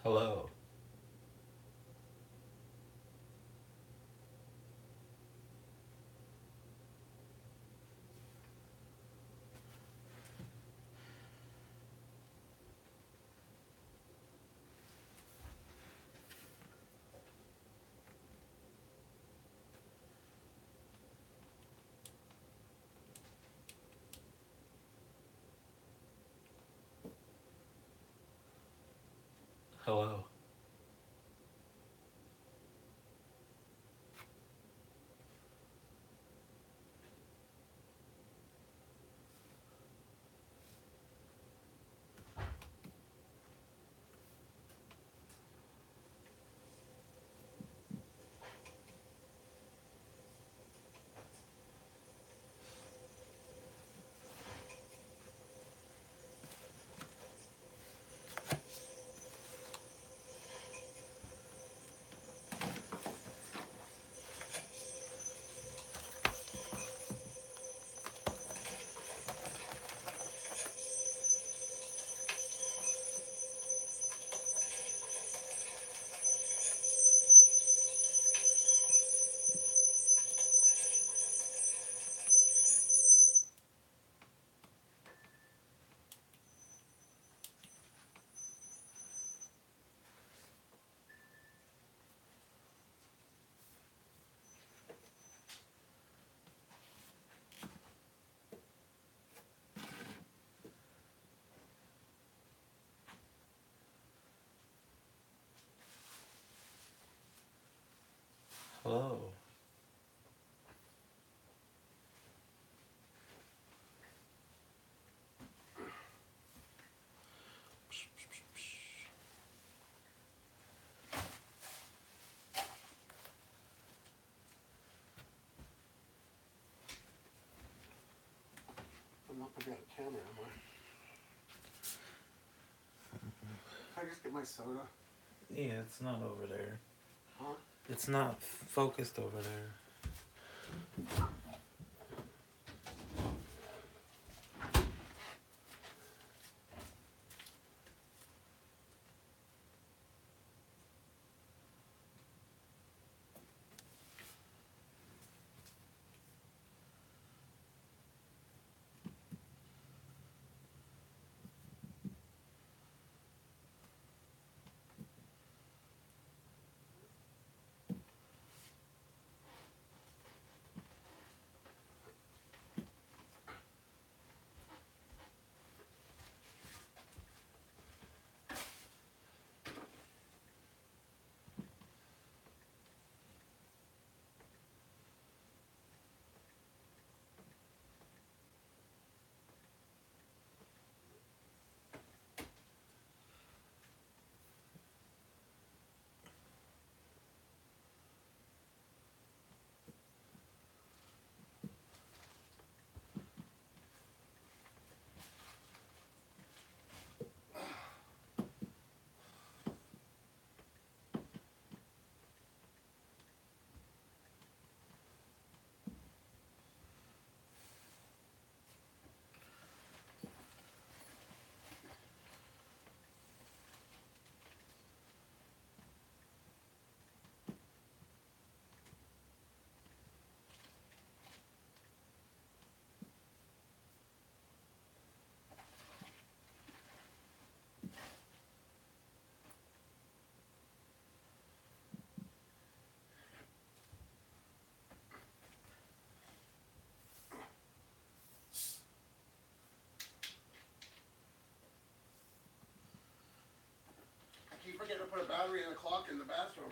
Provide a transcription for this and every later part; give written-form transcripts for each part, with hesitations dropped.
Hello. Hello. Hello. I'm not gonna get a camera, am I? Can I just get my soda? Yeah, it's not over there. Huh? It's not focused over there. I keep forgetting to put a battery in the clock in the bathroom.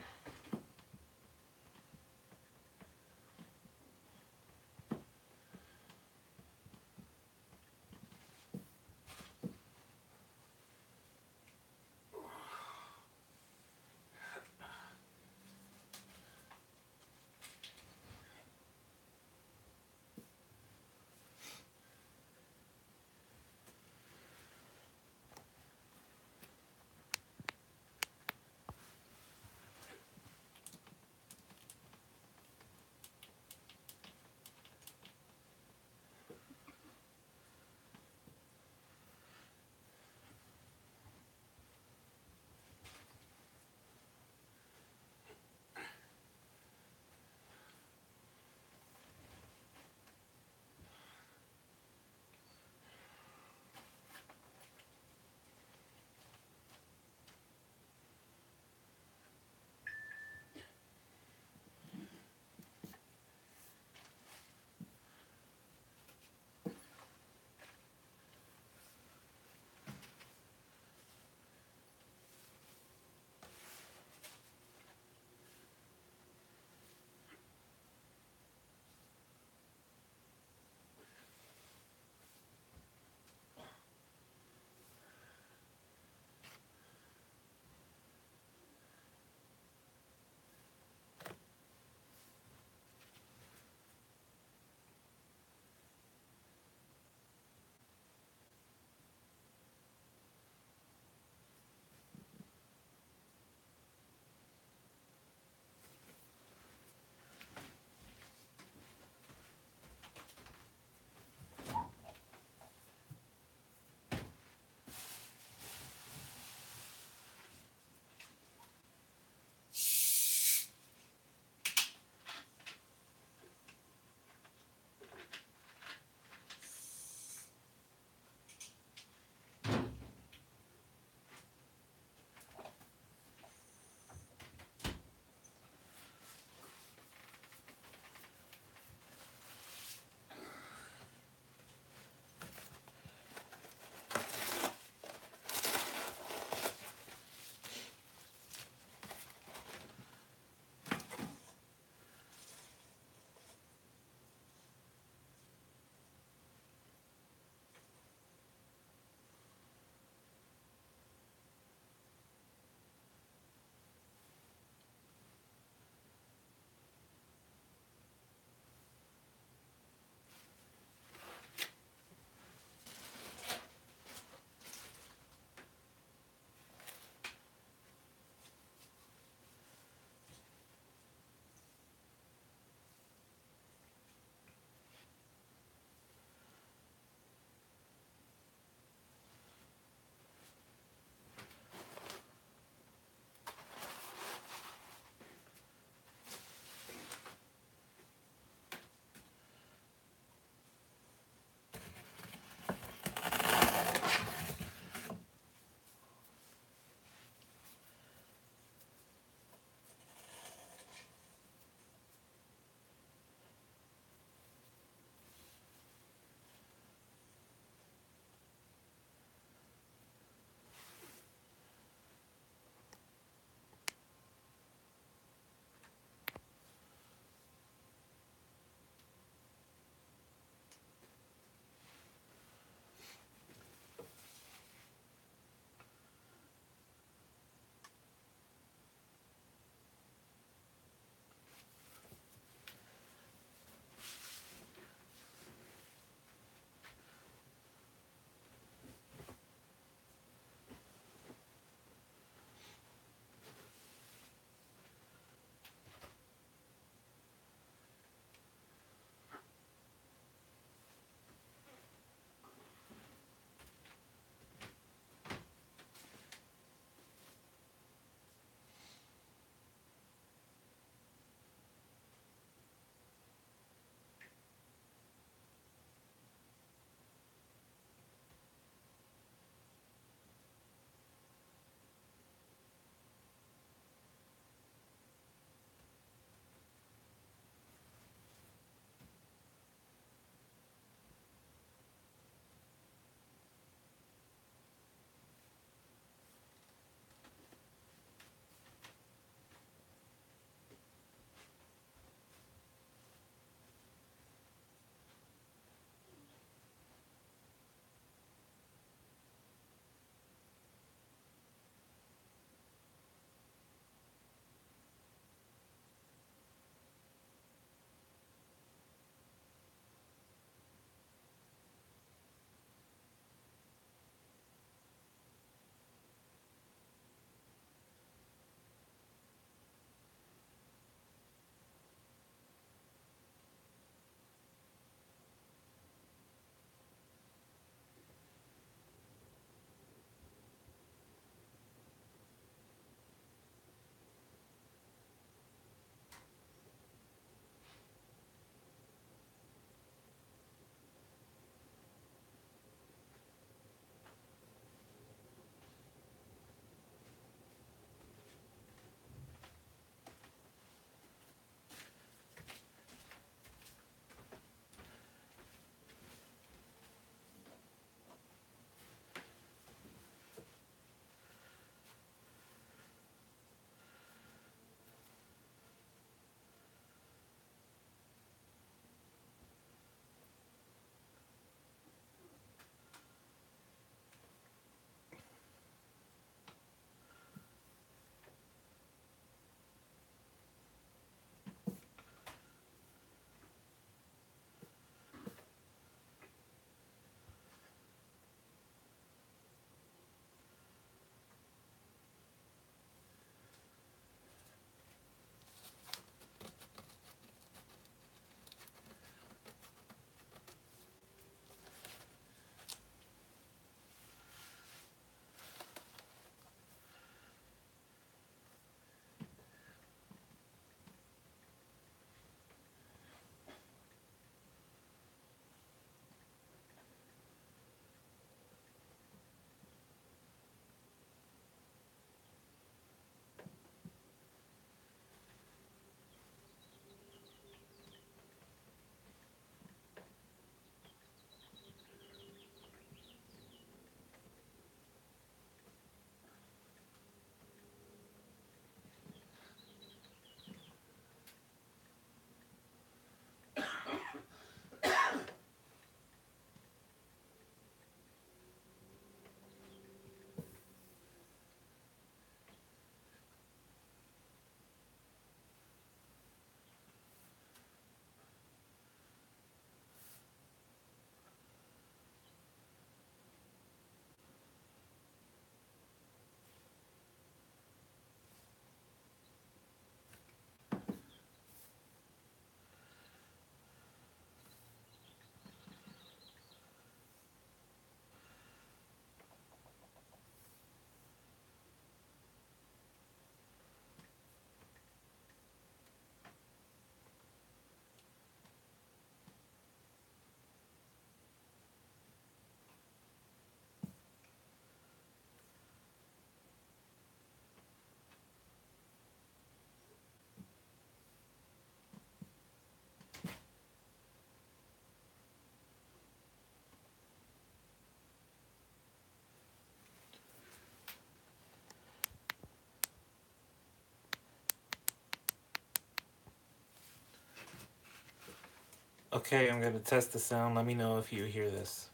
Okay, I'm gonna test the sound. Let me know if you hear this.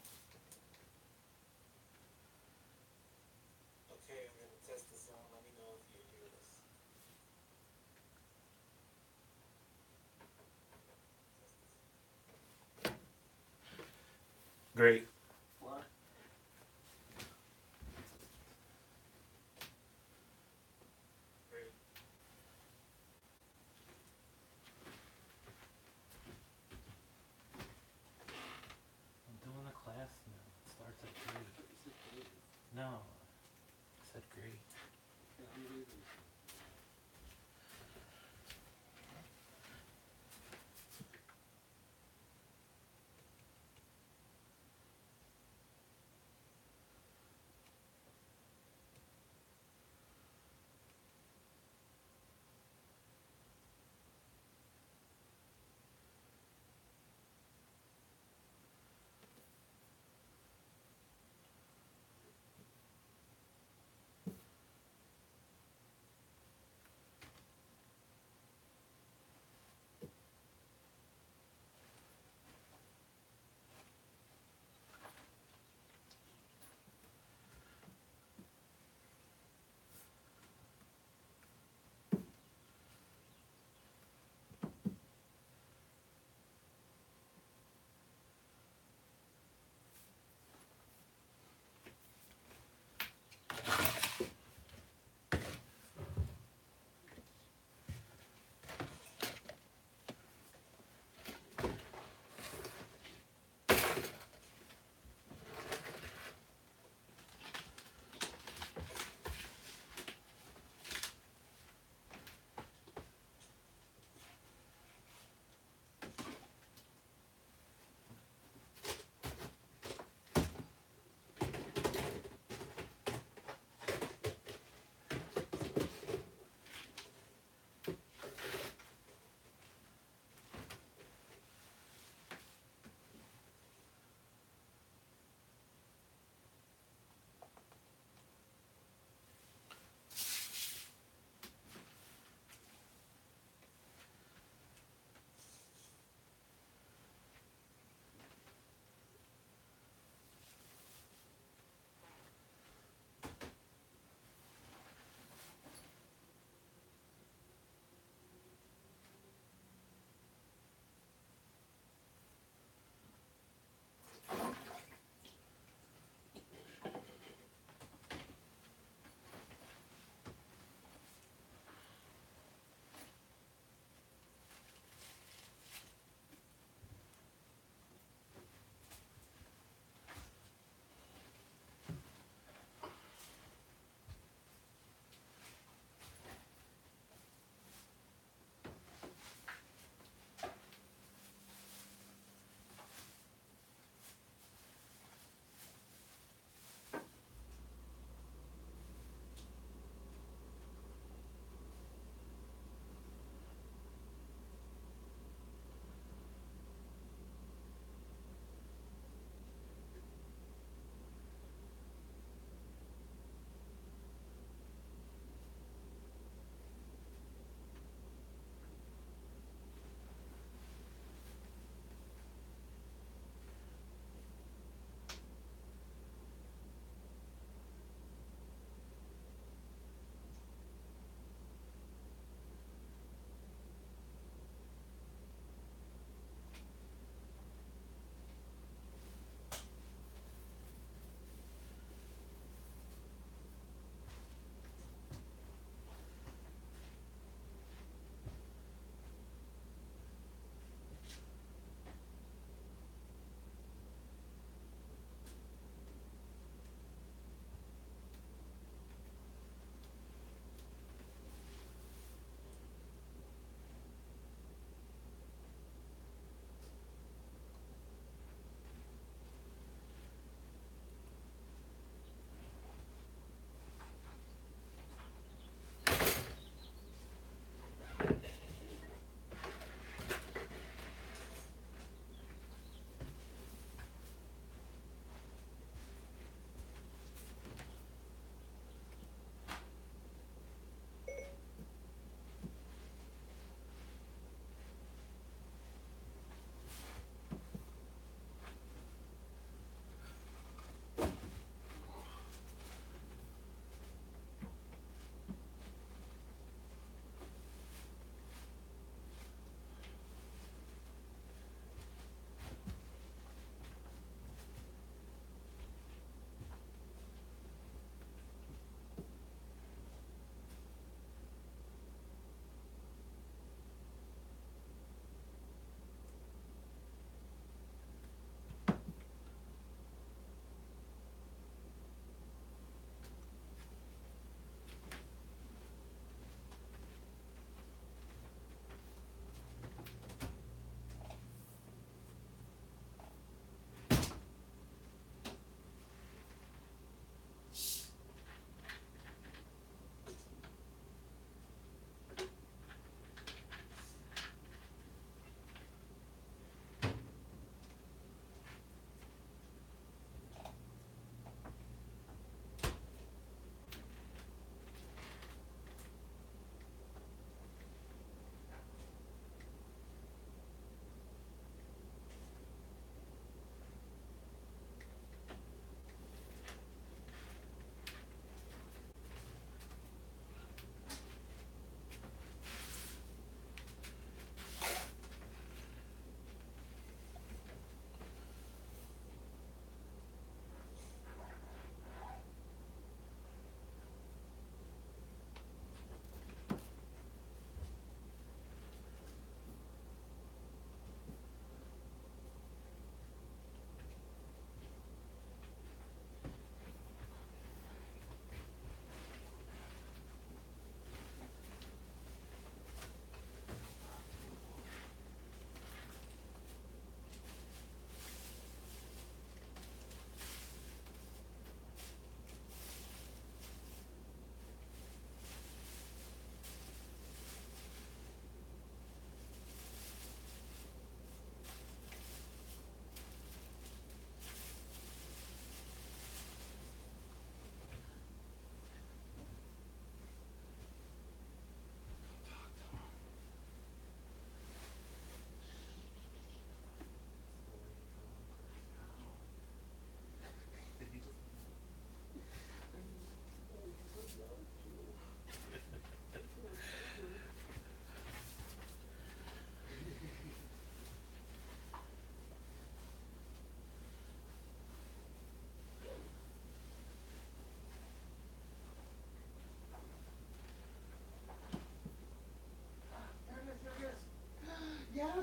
Okay, I'm gonna test the sound. Let me know if you hear this. Great. What? Great. I'm doing a class now. It starts at 3. No, I said great. Yeah, I'm leaving.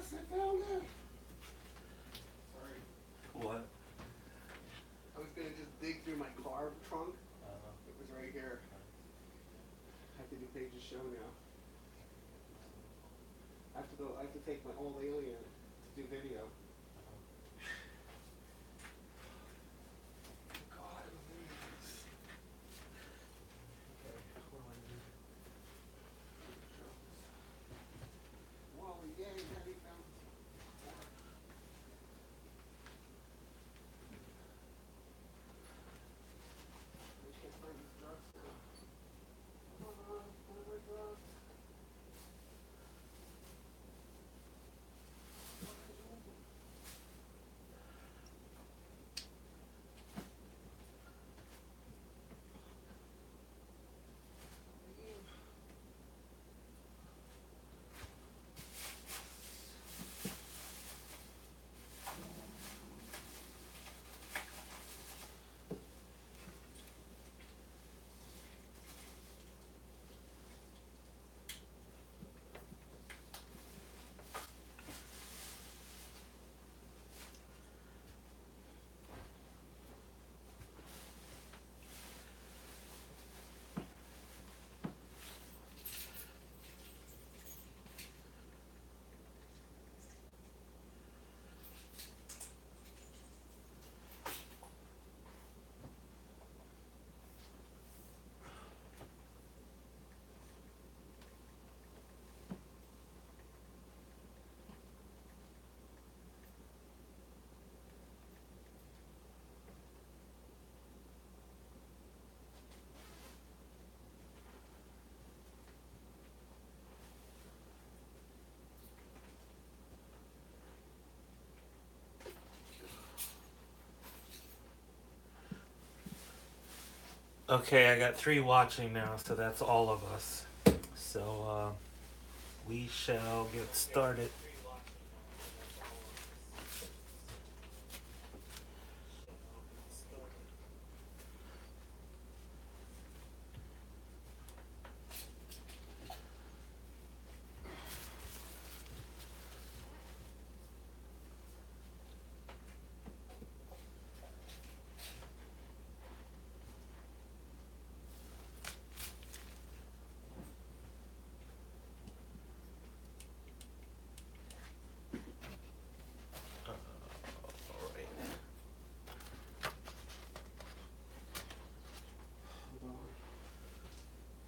Yes, I found it. Sorry. What? I was gonna just dig through my car trunk. It was right here. I have to do Paige's show now. I have to take my old alien to do video. God, Wally, yay, Daddy found I can't find these drugs now. Where are my drugs? Okay, I got 3 watching now, so that's all of us. So, we shall get started. Alright. Hold on.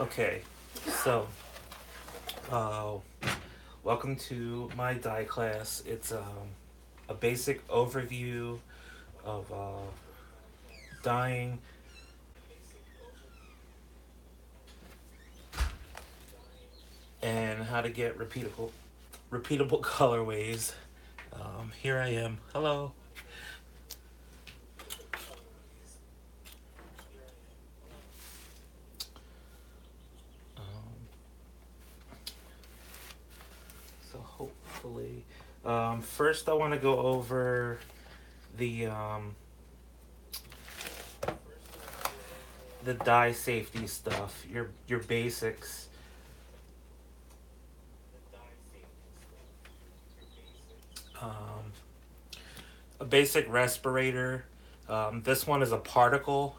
Okay, so, welcome to my dye class. It's a basic overview of dyeing and how to get repeatable colorways. Here I am. Hello. Um, so hopefully, first I want to go over the dye safety stuff. Your basics. Um, a basic respirator. This one is a particle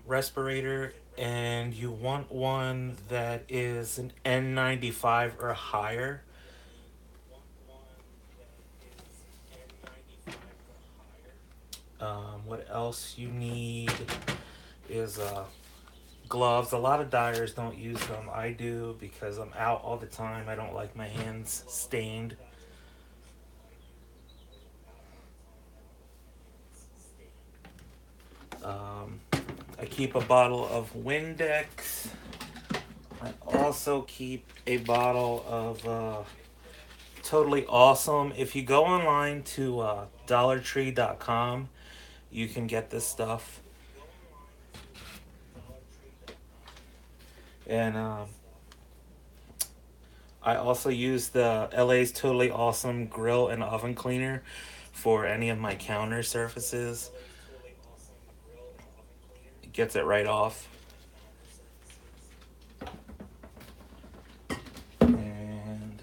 respirator, and you want one that is an N95 or higher. What else you need is gloves. A lot of dyers don't use them. I do because I'm out all the time. I don't like my hands stained. Um, I keep a bottle of Windex. I also keep a bottle of Totally Awesome. If you go online to dollartree.com, you can get this stuff. And I also use the LA's Totally Awesome Grill and Oven Cleaner for any of my counter surfaces. It gets it right off. And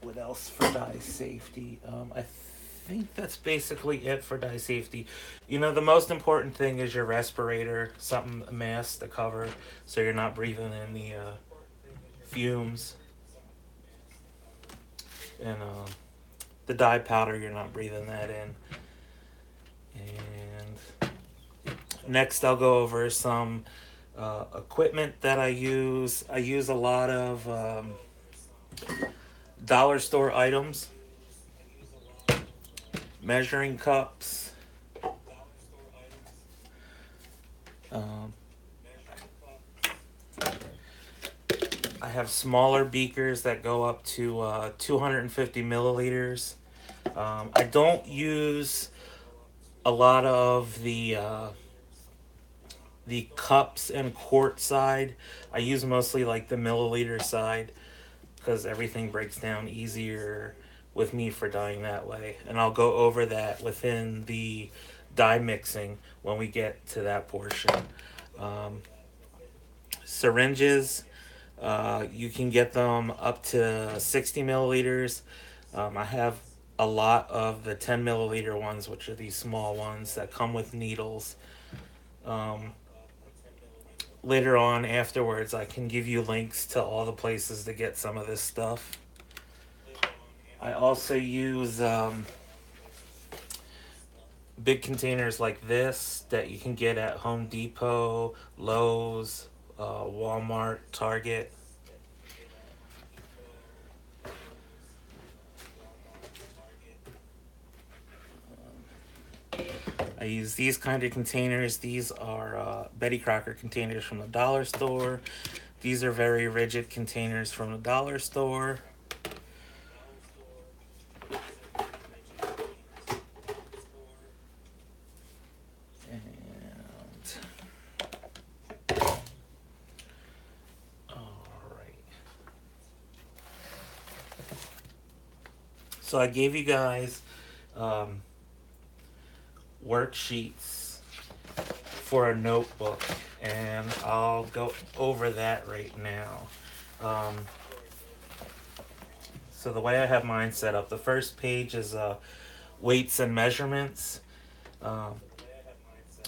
what else for dye safety? I think that's basically it for dye safety. You know, the most important thing is your respirator, something, a mask to cover, so you're not breathing in the fumes. And the dye powder, you're not breathing that in. And next, I'll go over some equipment that I use. I use a lot of dollar store items, measuring cups. Um, I have smaller beakers that go up to 250 milliliters. I don't use a lot of the cups and quart side. I use mostly like the milliliter side because everything breaks down easier with me for dyeing that way. And I'll go over that within the dye mixing when we get to that portion. Um, Syringes, you can get them up to 60 milliliters. I have a lot of the 10 milliliter ones, which are these small ones that come with needles. Um, Later on, afterwards, I can give you links to all the places to get some of this stuff. I also use big containers like this that you can get at Home Depot, Lowe's, Walmart, Target. I use these kind of containers. These are Betty Crocker containers from the dollar store. These are very rigid containers from the dollar store. And all right. So I gave you guys um, worksheets for a notebook, and I'll go over that right now. Um, so the way I have mine set up, the first page is weights and measurements. Um,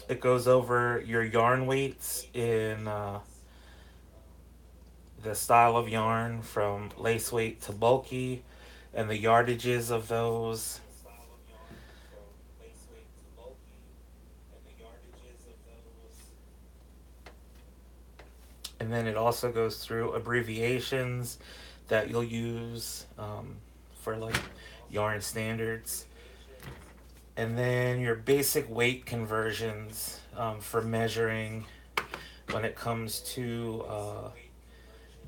it goes over your yarn weights in the style of yarn from lace weight to bulky, and the yardages of those. And then it also goes through abbreviations that you'll use for like yarn standards. And then your basic weight conversions for measuring when it comes to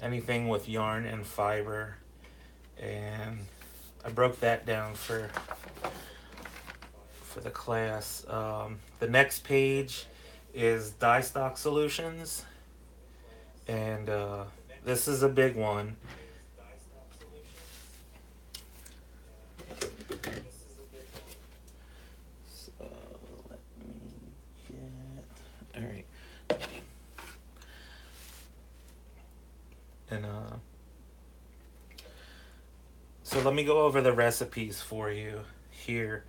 anything with yarn and fiber. And I broke that down for the class. The next page is dye stock solutions, and this is a big one. So let me get. All right. And so let me go over the recipes for you here.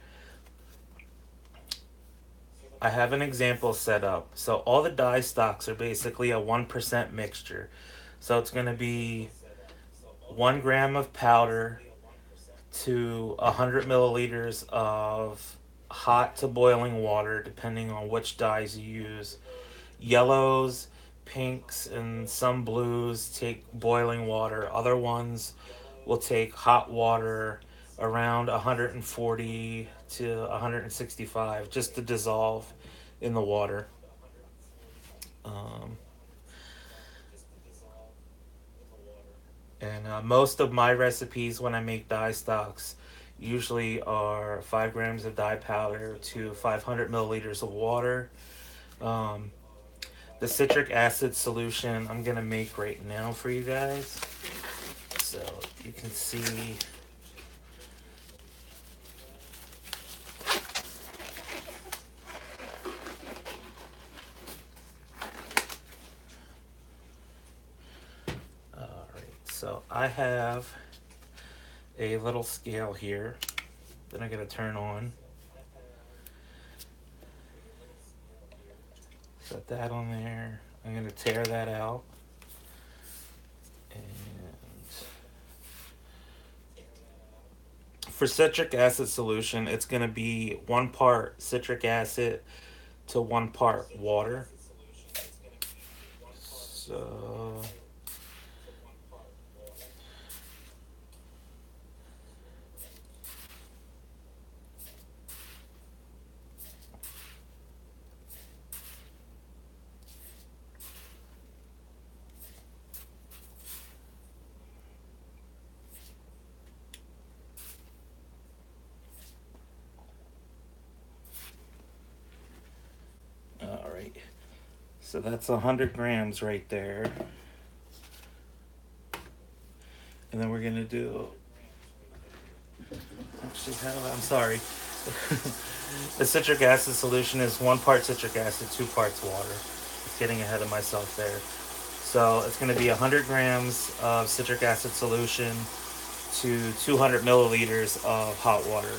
I have an example set up. So all the dye stocks are basically a 1% mixture. So it's going to be 1 gram of powder to 100 milliliters of hot to boiling water, depending on which dyes you use. Yellows, pinks, and some blues take boiling water. Other ones will take hot water around 140 to 165 just to dissolve in the water. Um, and most of my recipes when I make dye stocks usually are 5 grams of dye powder to 500 milliliters of water. Um, the citric acid solution I'm gonna make right now for you guys. So you can see. Alright, so I have a little scale here that I'm gonna turn on. Set that on there. I'm gonna tear that out. And for citric acid solution, it's going to be 1 part citric acid to 1 part water. So all right. So that's 100 grams right there. And then we're going to do. Actually, I'm sorry. The citric acid solution is 1 part citric acid, 2 parts water. Just getting ahead of myself there. So it's going to be 100 grams of citric acid solution to 200 milliliters of hot water.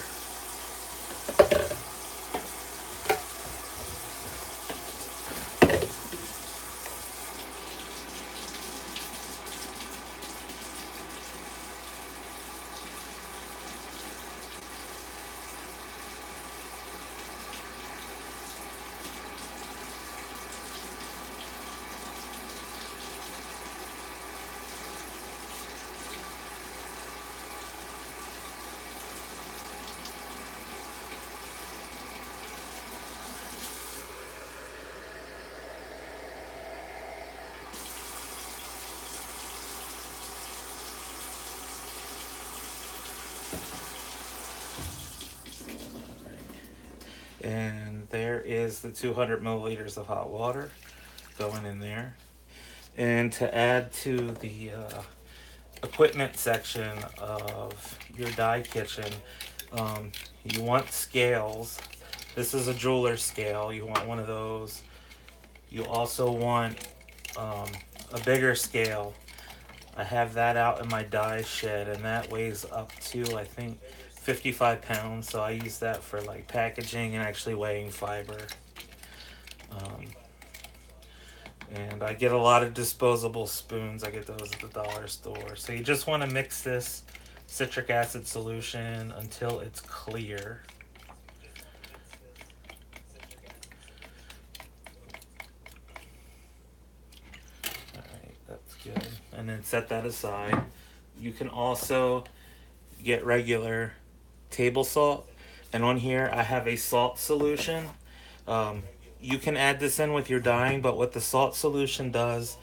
And there is the 200 milliliters of hot water going in there. And to add to the equipment section of your dye kitchen, you want scales. This is a jeweler's scale. You want one of those. You also want a bigger scale. I have that out in my dye shed, and that weighs up to, I think, 55 pounds. So I use that for like packaging and actually weighing fiber. And I get a lot of disposable spoons. I get those at the dollar store. So you just want to mix this citric acid solution until it's clear. Alright, that's good. And then set that aside. You can also get regular table salt. And on here I have a salt solution. You can add this in with your dyeing, but what the salt solution does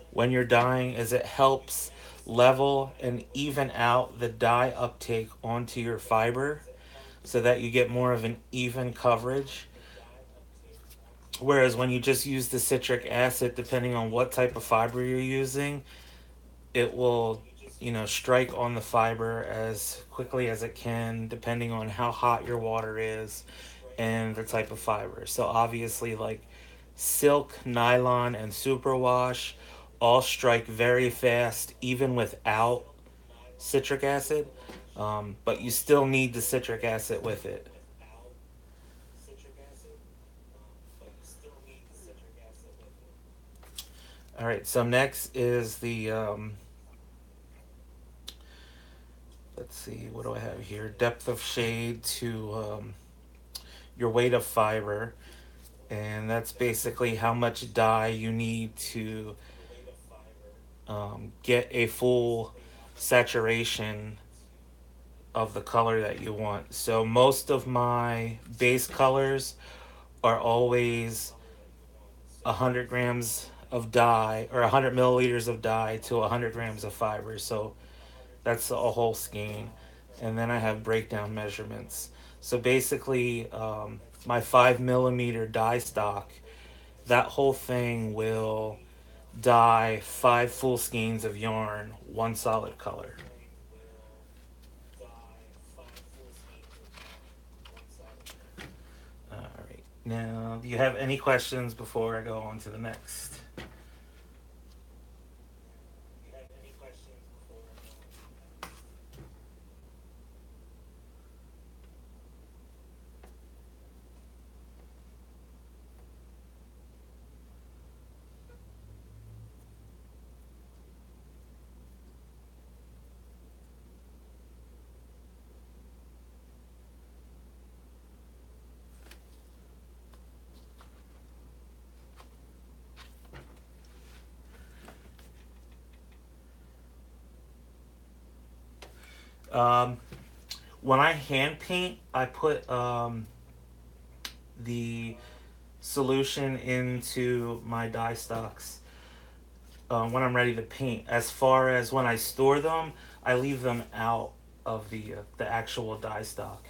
when you're dyeing is it helps level and even out the dye uptake onto your fiber so that you get more of an even coverage. Whereas when you just use the citric acid, depending on what type of fiber you're using, it will, strike on the fiber as quickly as it can, depending on how hot your water is and the type of fiber. So obviously, like silk, nylon, and superwash all strike very fast, even without citric acid. But you still need the citric acid with it. All right. So next is the let's see, what do I have here? Depth of shade to your weight of fiber, and that's basically how much dye you need to get a full saturation of the color that you want. So most of my base colors are always 100 grams of dye or 100 milliliters of dye to 100 grams of fiber. So that's a whole skein. And then I have breakdown measurements. So basically, my 5 millimeter dye stock, that whole thing will dye 5 full skeins of yarn, one solid color. All right. Now, do you have any questions before I go on to the next? Um, when I hand paint, I put the solution into my dye stocks when I'm ready to paint. As far as when I store them, I leave them out of the actual dye stock.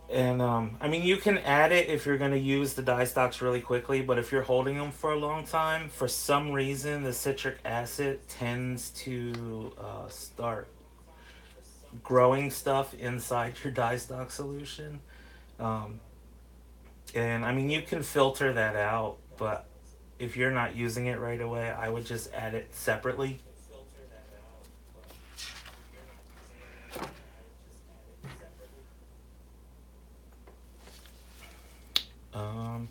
And I mean, you can add it if you're going to use the dye stocks really quickly, but if you're holding them for a long time, for some reason, the citric acid tends to start growing stuff inside your dye stock solution. Um, and I mean, you can filter that out, but if you're not using it right away, I would just add it separately. Um,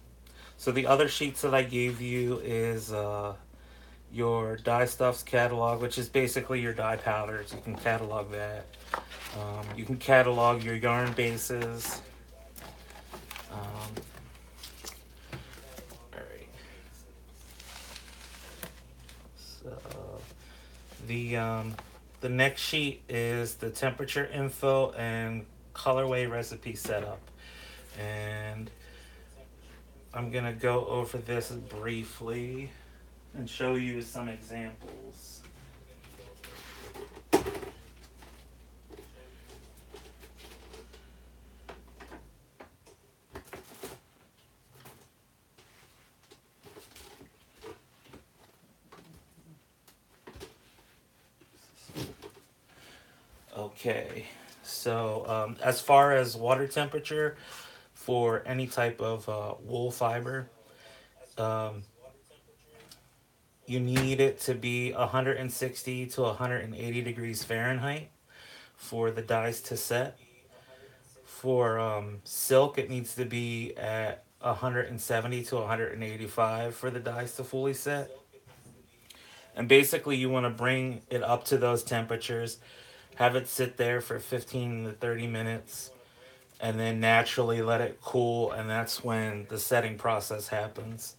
so the other sheets that I gave you is your dye stuffs catalog, which is basically your dye powders. You can catalog that. You can catalog your yarn bases. All right. So the next sheet is the temperature info and colorway recipe setup, and I'm gonna go over this briefly and show you some examples. Okay, so as far as water temperature for any type of wool fiber, um, you need it to be 160 to 180 degrees Fahrenheit for the dyes to set. For silk, it needs to be at 170 to 185 for the dyes to fully set. And basically, you want to bring it up to those temperatures, have it sit there for 15 to 30 minutes, and then naturally let it cool, and that's when the setting process happens.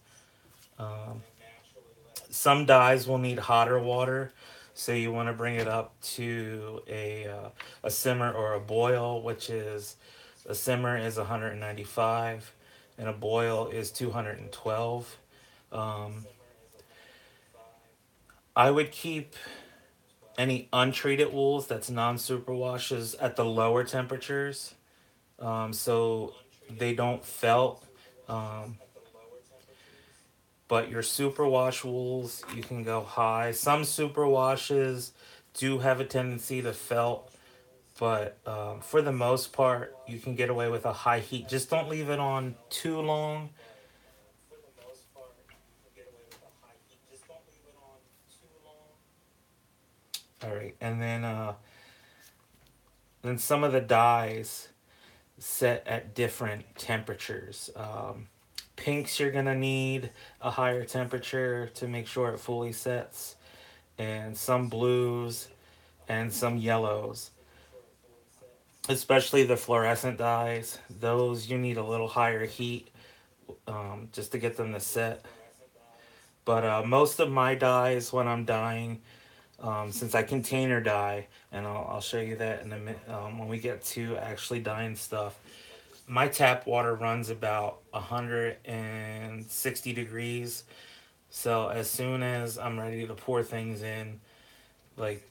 Um, some dyes will need hotter water, so you want to bring it up to a simmer or a boil, which is a simmer is 195 and a boil is 212. Um, I would keep any untreated wools that's non-superwashes at the lower temperatures, so they don't felt. Um, but your superwash wools, you can go high. Some superwashes do have a tendency to felt, but for the most part, you can get away with a high heat. Just don't leave it on too long. All right, and then some of the dyes set at different temperatures. Pinks, you're gonna need a higher temperature to make sure it fully sets, and some blues and some yellows, especially the fluorescent dyes. Those you need a little higher heat just to get them to set. But most of my dyes, when I'm dyeing, since I container dye, and I'll show you that in a minute when we get to actually dyeing stuff. My tap water runs about 160 degrees. So as soon as I'm ready to pour things in, like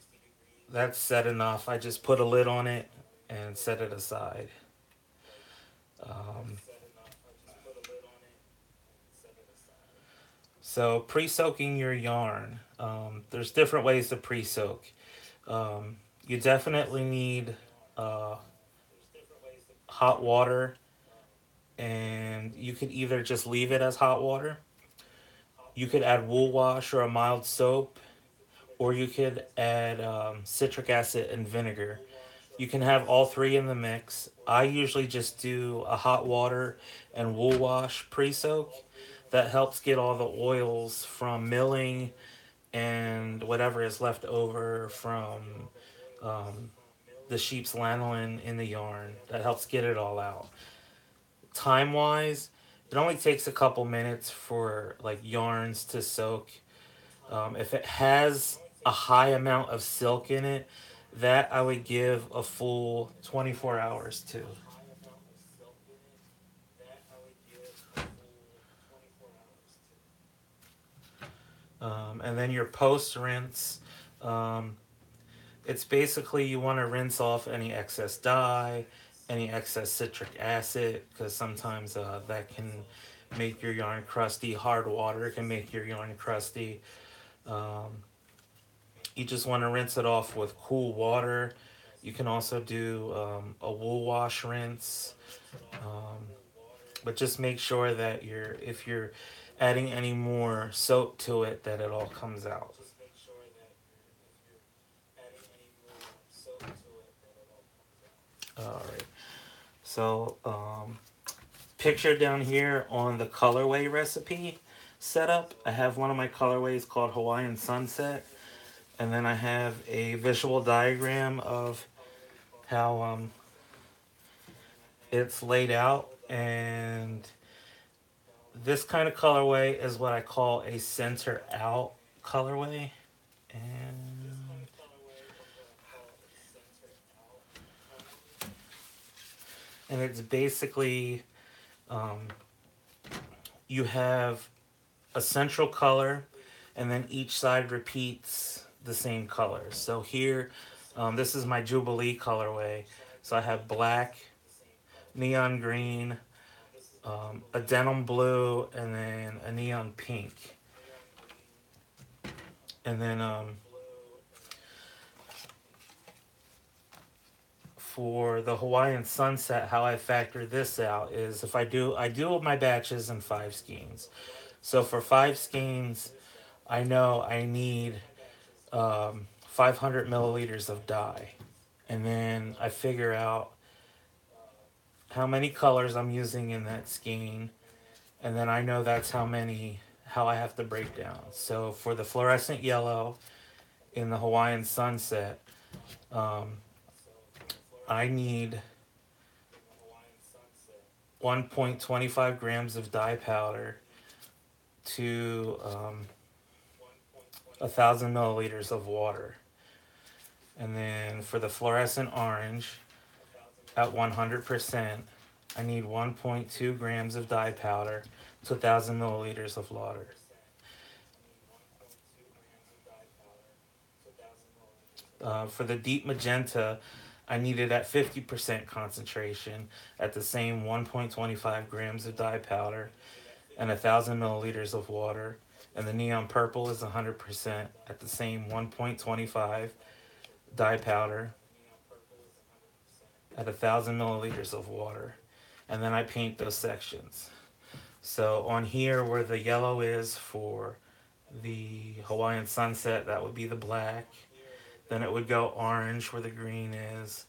that's set enough. I just put a lid on it and set it aside. Um, So pre-soaking your yarn. There's different ways to pre-soak. You definitely need uh, hot water, and you could either just leave it as hot water. You could add wool wash or a mild soap, or you could add citric acid and vinegar. You can have all three in the mix. I usually just do a hot water and wool wash pre soak. That helps get all the oils from milling and whatever is left over from um, the sheep's lanolin in the yarn. That helps get it all out. Time wise, it only takes a couple minutes for like yarns to soak. If it has a high amount of silk in it, that I would give a full 24 hours to. And then your post rinse, um, it's basically you want to rinse off any excess dye, any excess citric acid, because sometimes that can make your yarn crusty. Hard water can make your yarn crusty. Um, you just want to rinse it off with cool water. You can also do a wool wash rinse, um, but just make sure that if you're adding any more soap to it, that it all comes out. All right. So picture down here on the colorway recipe setup, I have one of my colorways called Hawaiian Sunset, and then I have a visual diagram of how it's laid out. And this kind of colorway is what I call a center out colorway. And it's basically um, you have a central color, and then each side repeats the same color. So here, this is my Jubilee colorway. So I have black, neon green, a denim blue, and then a neon pink. And then for the Hawaiian Sunset, how I factor this out is if I do my batches in 5 skeins. So for 5 skeins, I know I need 500 milliliters of dye. And then I figure out how many colors I'm using in that skein. And then I know that's how I have to break down. So for the fluorescent yellow in the Hawaiian Sunset, um, I need 1.25 grams of dye powder to 1,000 milliliters of water. And then for the fluorescent orange at 100%, I need 1.2 grams of dye powder to 1,000 milliliters of water. For the deep magenta, I need it at 50% concentration at the same 1.25 grams of dye powder and 1,000 milliliters of water. And the neon purple is 100% at the same 1.25 dye powder at 1,000 milliliters of water. And then I paint those sections. So on here where the yellow is for the Hawaiian Sunset, that would be the black. Then it would go orange where the green is.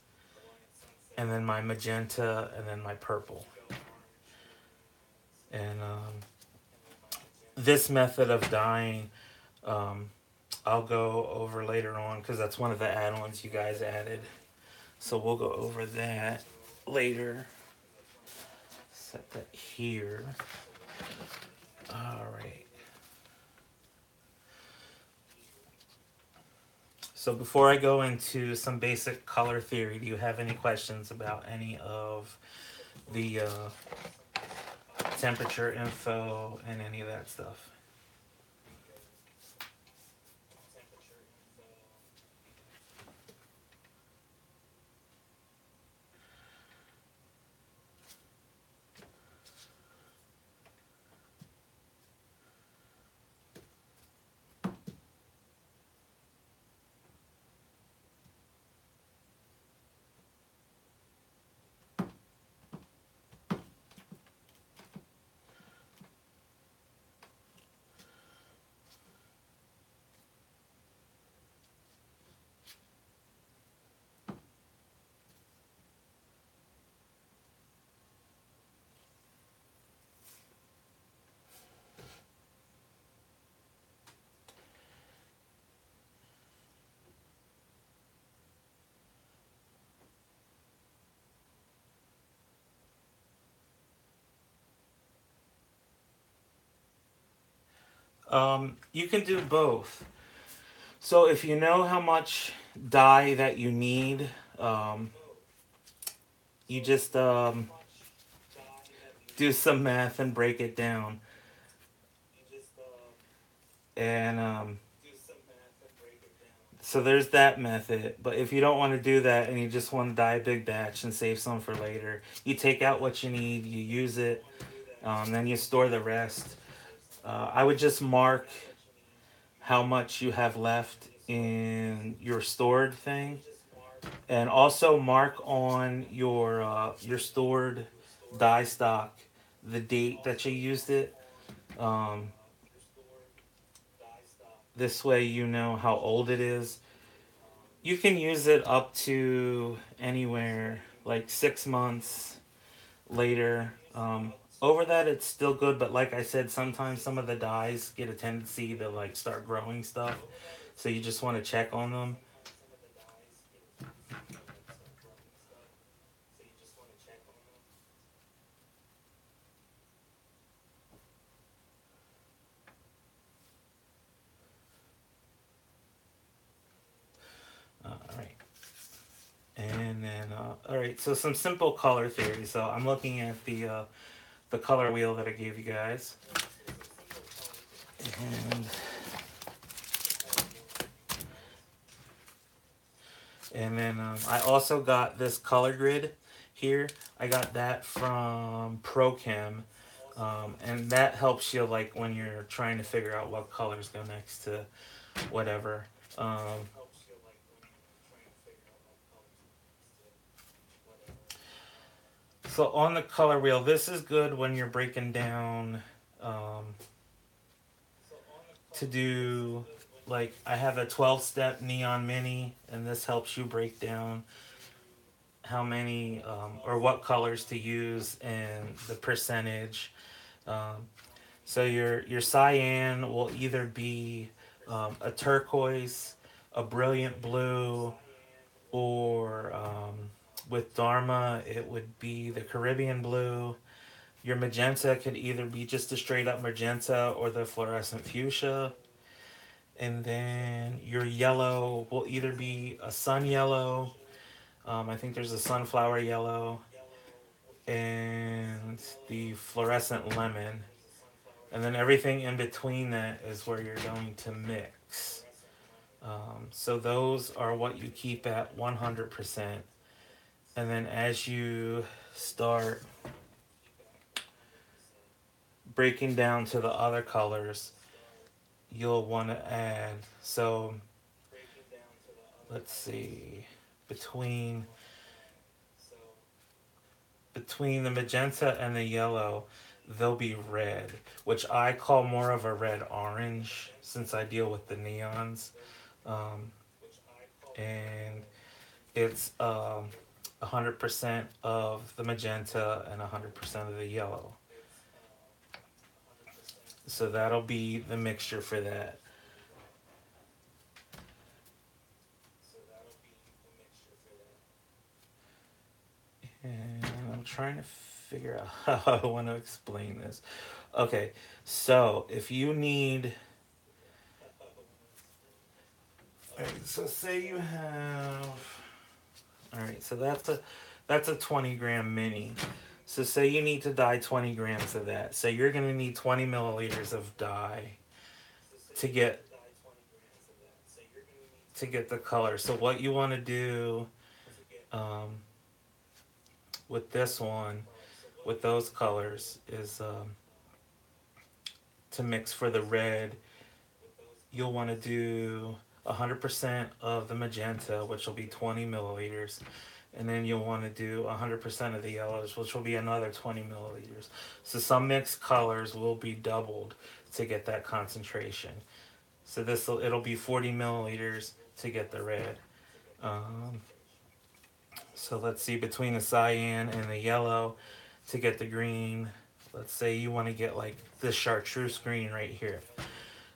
And then my magenta, and then my purple. And this method of dyeing, um, I'll go over later on because that's one of the add-ons you guys added. So we'll go over that later. Set that here. All right. So before I go into some basic color theory, do you have any questions about any of the temperature info and any of that stuff? You can do both. So if you know how much dye that you need, um, you just do some math and break it down. And so there's that method. But if you don't want to do that and you just want to dye a big batch and save some for later, you take out what you need, you use it, then you store the rest. I would just mark how much you have left in your stored thing, and also mark on your stored dye stock the date that you used it. Um, this way you know how old it is. You can use it up to anywhere like 6 months later. Over that, it's still good, but like I said, sometimes some of the dyes get a tendency to like start growing stuff, so you just want to check on them. All right. And then, all right, so some simple color theory. So I'm looking at the color wheel that I gave you guys, and then I also got this color grid here. I got that from ProChem, and that helps you like when you're trying to figure out what colors go next to whatever. Um, so on the color wheel, this is good when you're breaking down um, to do like I have a 12-step neon mini, and this helps you break down how many or what colors to use and the percentage. Um, so your cyan will either be a turquoise, a brilliant blue, or with Dharma it would be the Caribbean blue. Your magenta could either be just a straight up magenta or the fluorescent fuchsia. And then your yellow will either be a sun yellow. I think there's a sunflower yellow and the fluorescent lemon. And then everything in between that is where you're going to mix. So those are what you keep at 100%. And then as you start breaking down to the other colors, you'll want to add. So let's see, between the magenta and the yellow, they'll be red, which I call more of a red orange since I deal with the neons. Um, and it's 100% of the magenta and 100% of the yellow. So that'll be the mixture for that. And I'm trying to figure out how I want to explain this. Okay, so if you need. Alright, so say you have. Alright, so that's a 20-gram mini. So say you need to dye 20 grams of that. So you're gonna need 20 milliliters of dye to get the color. So what you want to do um, with this one, with those colors, is to mix for the red. You'll want to do 100% of the magenta, which will be 20 milliliters. And then you'll want to do 100% of the yellows, which will be another 20 milliliters. So some mixed colors will be doubled to get that concentration. So it'll be 40 milliliters to get the red. Um, so let's see, between the cyan and the yellow to get the green, let's say you want to get like this chartreuse green right here.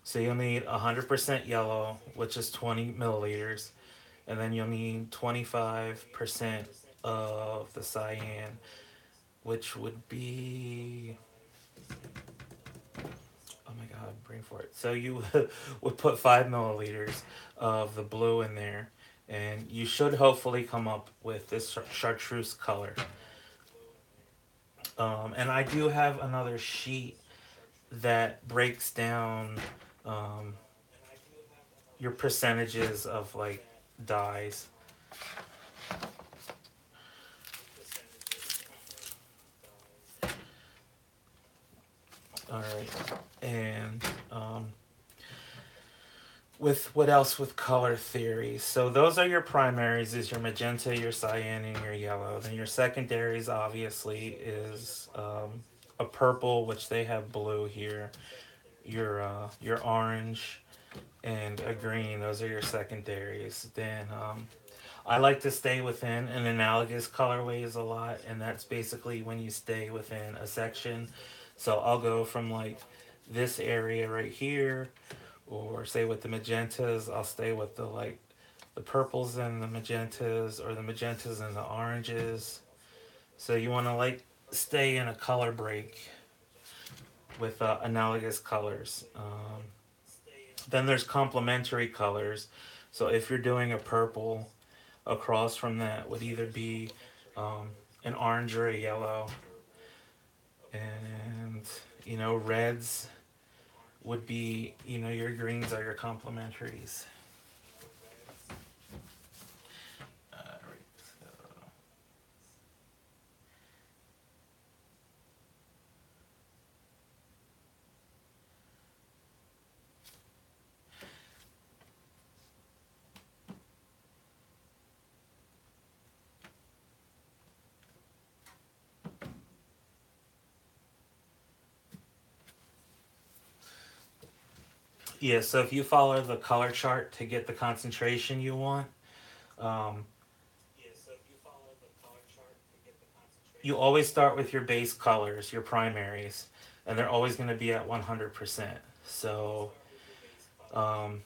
So you'll need 100% yellow, which is 20 milliliters, and then you'll need 25% of the cyan, which would be my god, brain for it. So you would put 5 milliliters of the blue in there, and you should hopefully come up with this chartreuse color. And I do have another sheet that breaks down um, your percentages of like dyes. All right, and with what else with color theory? So those are your primaries: is your magenta, your cyan, and your yellow. Then your secondaries obviously is a purple, which they have blue here. Your orange and a green. Those are your secondaries. Then I like to stay within an analogous colorways a lot, and that's basically when you stay within a section. So I'll go from like this area right here, or say with the magentas, I'll stay with the like the purples and the magentas, or the magentas and the oranges. So you want to like stay in a color break with analogous colors. Then there's complementary colors. So if you're doing a purple, across from that would either be um, an orange or a yellow, and reds would be your greens are your complementaries. Alright, so yeah, so if you follow the color chart to get the concentration you want, um, you always start with your base colors, your primaries, and they're always going to be at 100%. So um,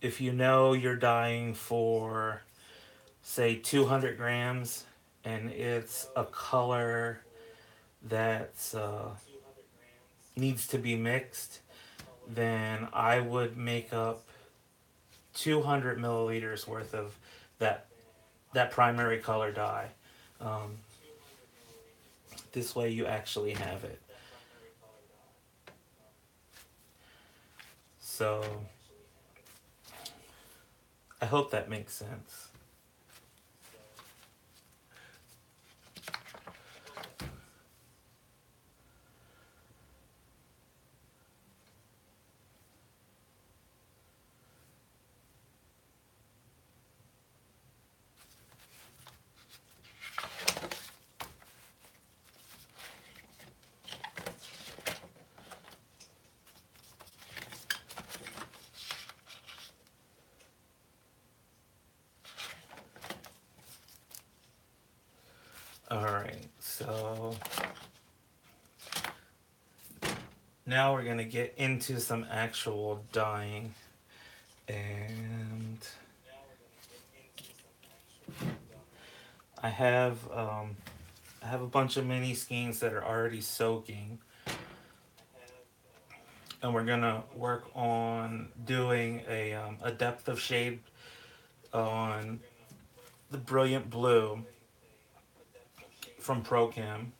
if you know you're dying for, say, 200 grams, and it's a color that needs to be mixed, then I would make up 200 milliliters worth of that primary color dye. Um, this way you actually have it. So I hope that makes sense. All right, so now we're gonna get into some actual dyeing, and I have a bunch of mini skeins that are already soaking, and we're gonna work on doing a depth of shade on the Brilliant Blue from ProChem.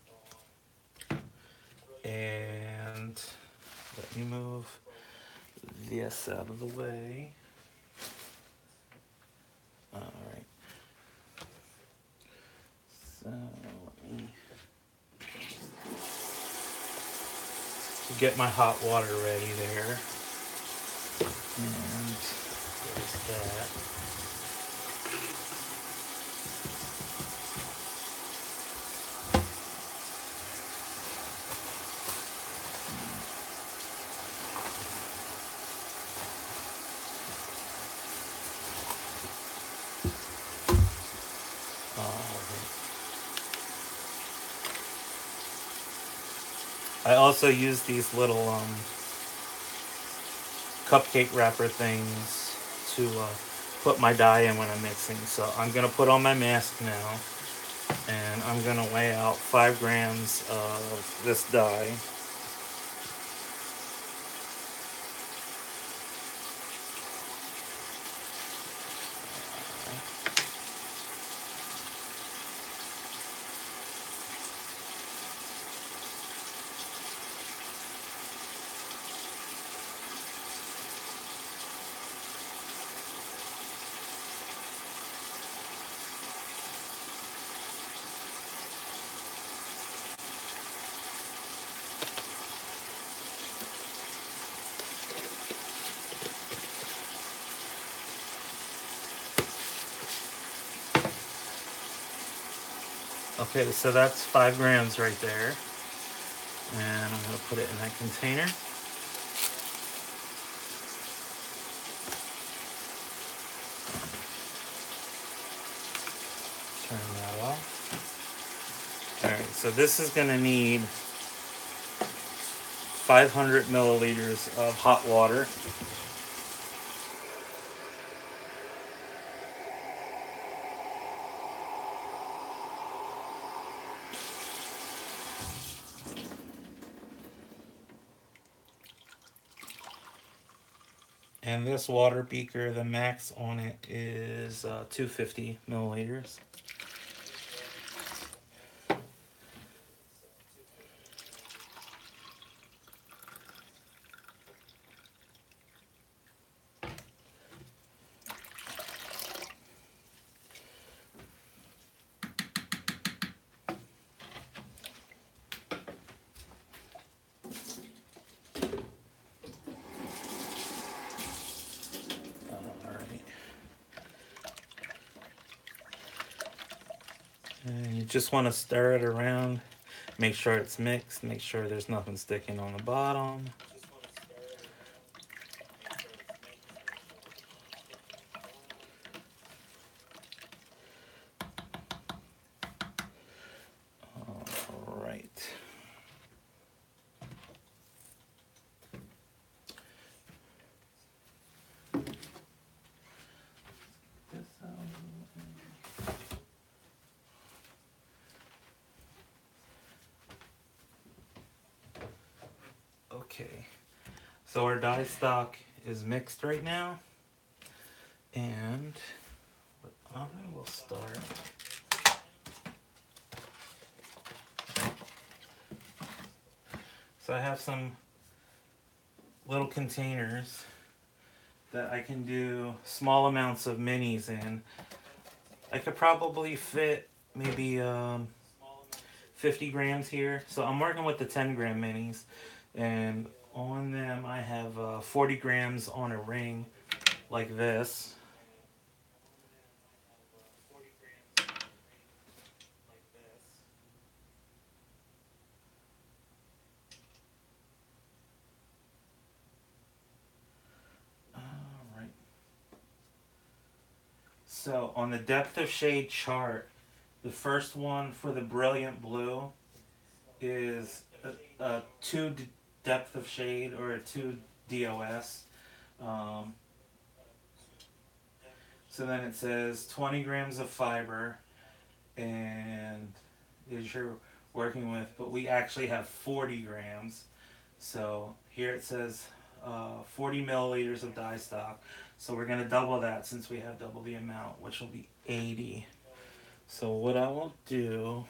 And let me move this out of the way. All right. So let me get my hot water ready there. And there's that. I also use these little cupcake wrapper things to put my dye in when I'm mixing. So I'm gonna put on my mask now, and I'm gonna weigh out 5 grams of this dye. Okay, so that's 5 grams right there. And I'm going to put it in that container. Turn that off. Alright, so this is going to need 500 milliliters of hot water. And this water beaker, the max on it is 250 milliliters. And you just want to stir it around, make sure it's mixed, make sure there's nothing sticking on the bottom. All right. Okay, so our dye stock is mixed right now, and I will start. So I have some little containers that I can do small amounts of minis in. I could probably fit maybe 50 grams here. So I'm working with the 10 gram minis, and on them I have 40 grams on a ring like this. Alright. So on the depth of shade chart, the first one for the brilliant blue is a 2 depth of shade, or a 2 DOS. So then it says 20 grams of fiber, and is you're working with, but we actually have 40 grams. So here it says 40 milliliters of dye stock. So we're going to double that since we have double the amount, which will be 80. So what I will do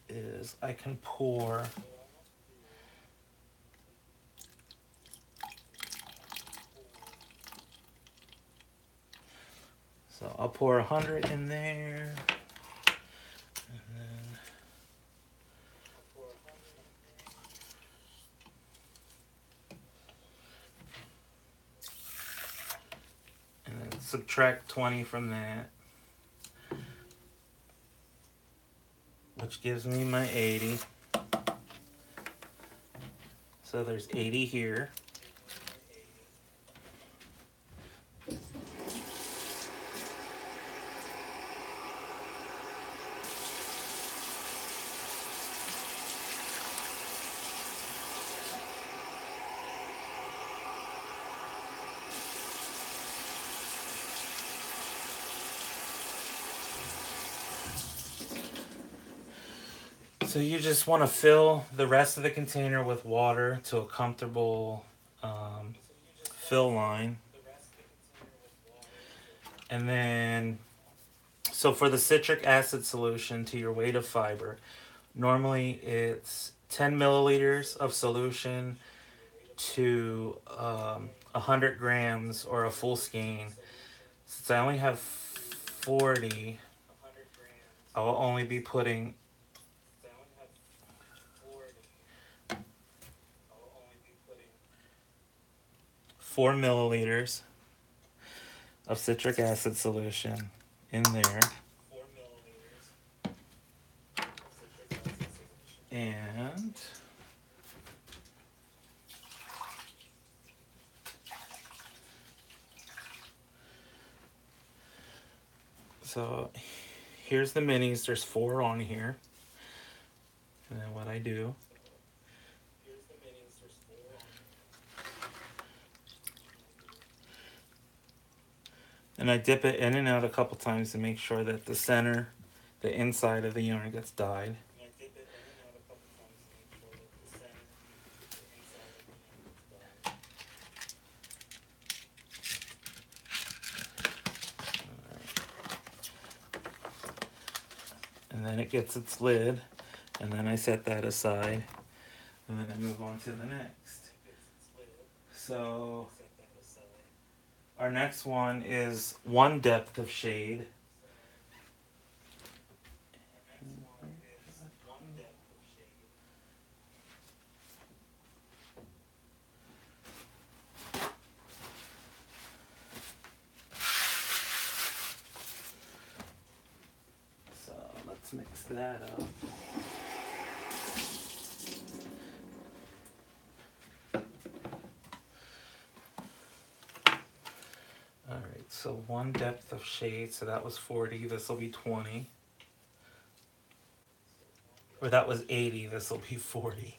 is I can pour so I'll pour 100 in there, and then subtract 20 from that, which gives me my 80. So there's 80 here. So you just want to fill the rest of the container with water to a comfortable fill line. And then, so for the citric acid solution to your weight of fiber, normally it's 10 milliliters of solution to 100 grams or a full skein. Since I only have 40, I will only be putting 4 milliliters of citric acid solution in there. And so here's the minis. There's 4 on here. And then what I do, and I dip it in and out a couple times to make sure that the center, the inside of the yarn gets dyed. And then it gets its lid, and then I set that aside, and then I move on to the next. So our next one is 1 depth of shade. So let's mix that up. Alright, so 1 depth of shade, so that was 40, this will be 20. Or that was 80, this will be 40.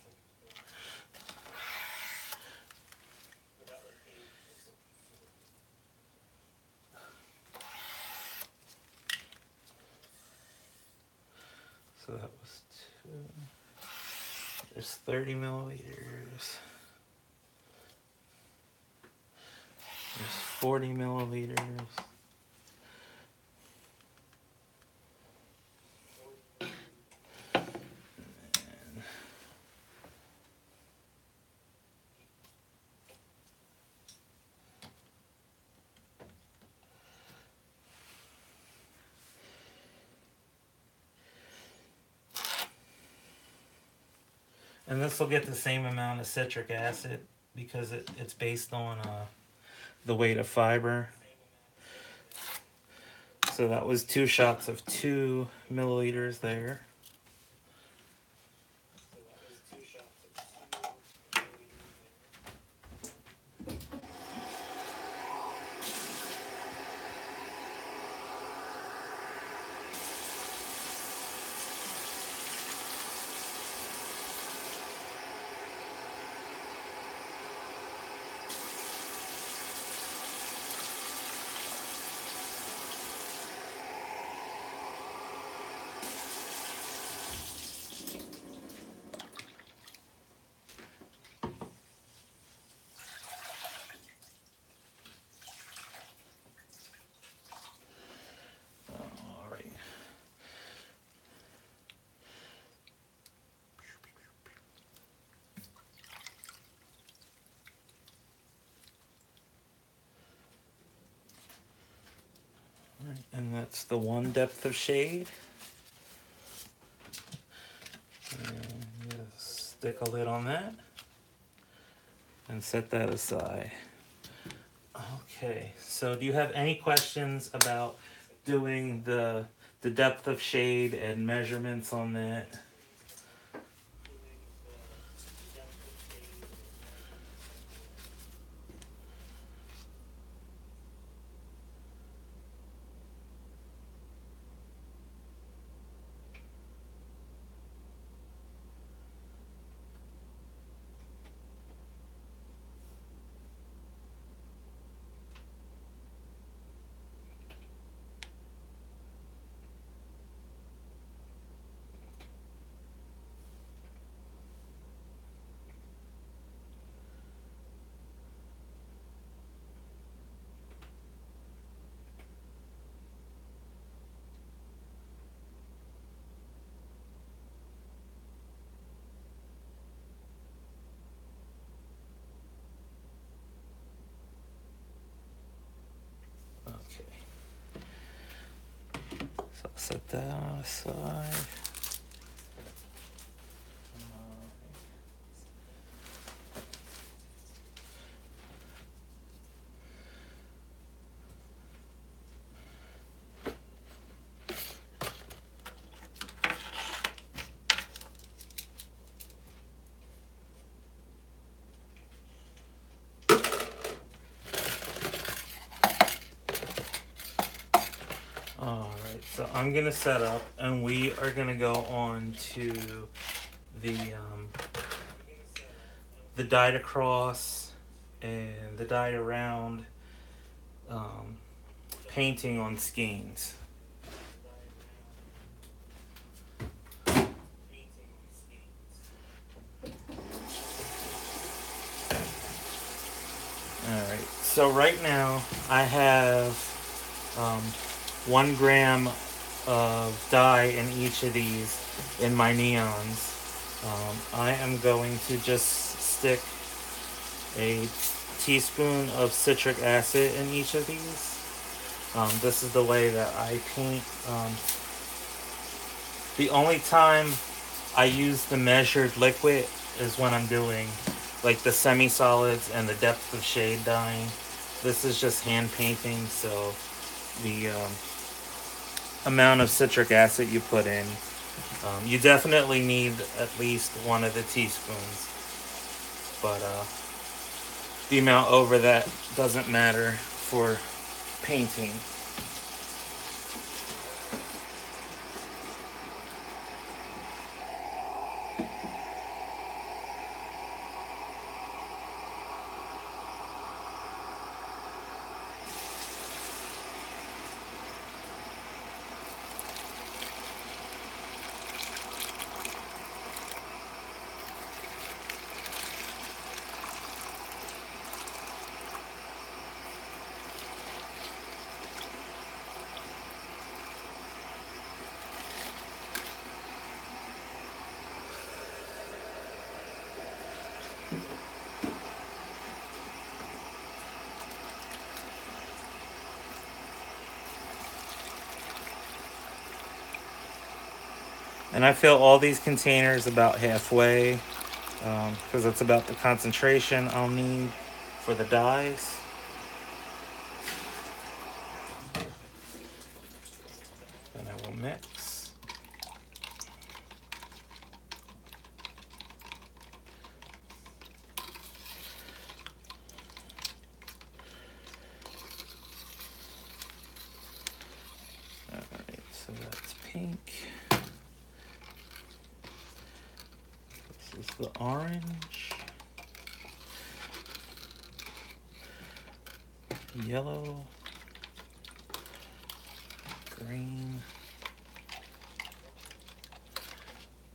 So that was 2. There's 30 milliliters. There's 40 milliliters. And this will get the same amount of citric acid because it's based on the weight of fiber. So that was 2 shots of 2 milliliters there. And that's the 1 depth of shade. And just stick a lid on that and set that aside. Okay, so do you have any questions about doing the depth of shade and measurements on that? Okay. So I'll set that aside. So I'm gonna set up, and we are gonna go on to the dyed across and the dyed around um, painting on skeins. Alright, so right now I have 1 gram of dye in each of these in my neons. I am going to just stick a teaspoon of citric acid in each of these. This is the way that I paint. The only time I use the measured liquid is when I'm doing like the semi-solids and the depth of shade dyeing. This is just hand painting, so the amount of citric acid you put in, you definitely need at least 1 of the teaspoons, but the amount over that doesn't matter for painting. And I fill all these containers about halfway, because that's about the concentration I'll need for the dyes. Then I will mix. Alright, so that's pink. This is the orange. Yellow. Green.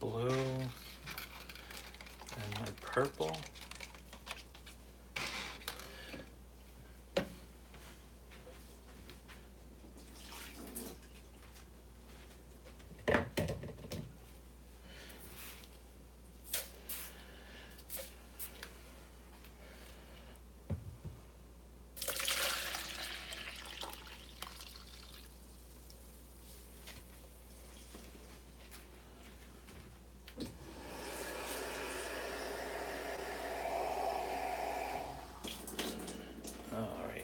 Blue. And my purple.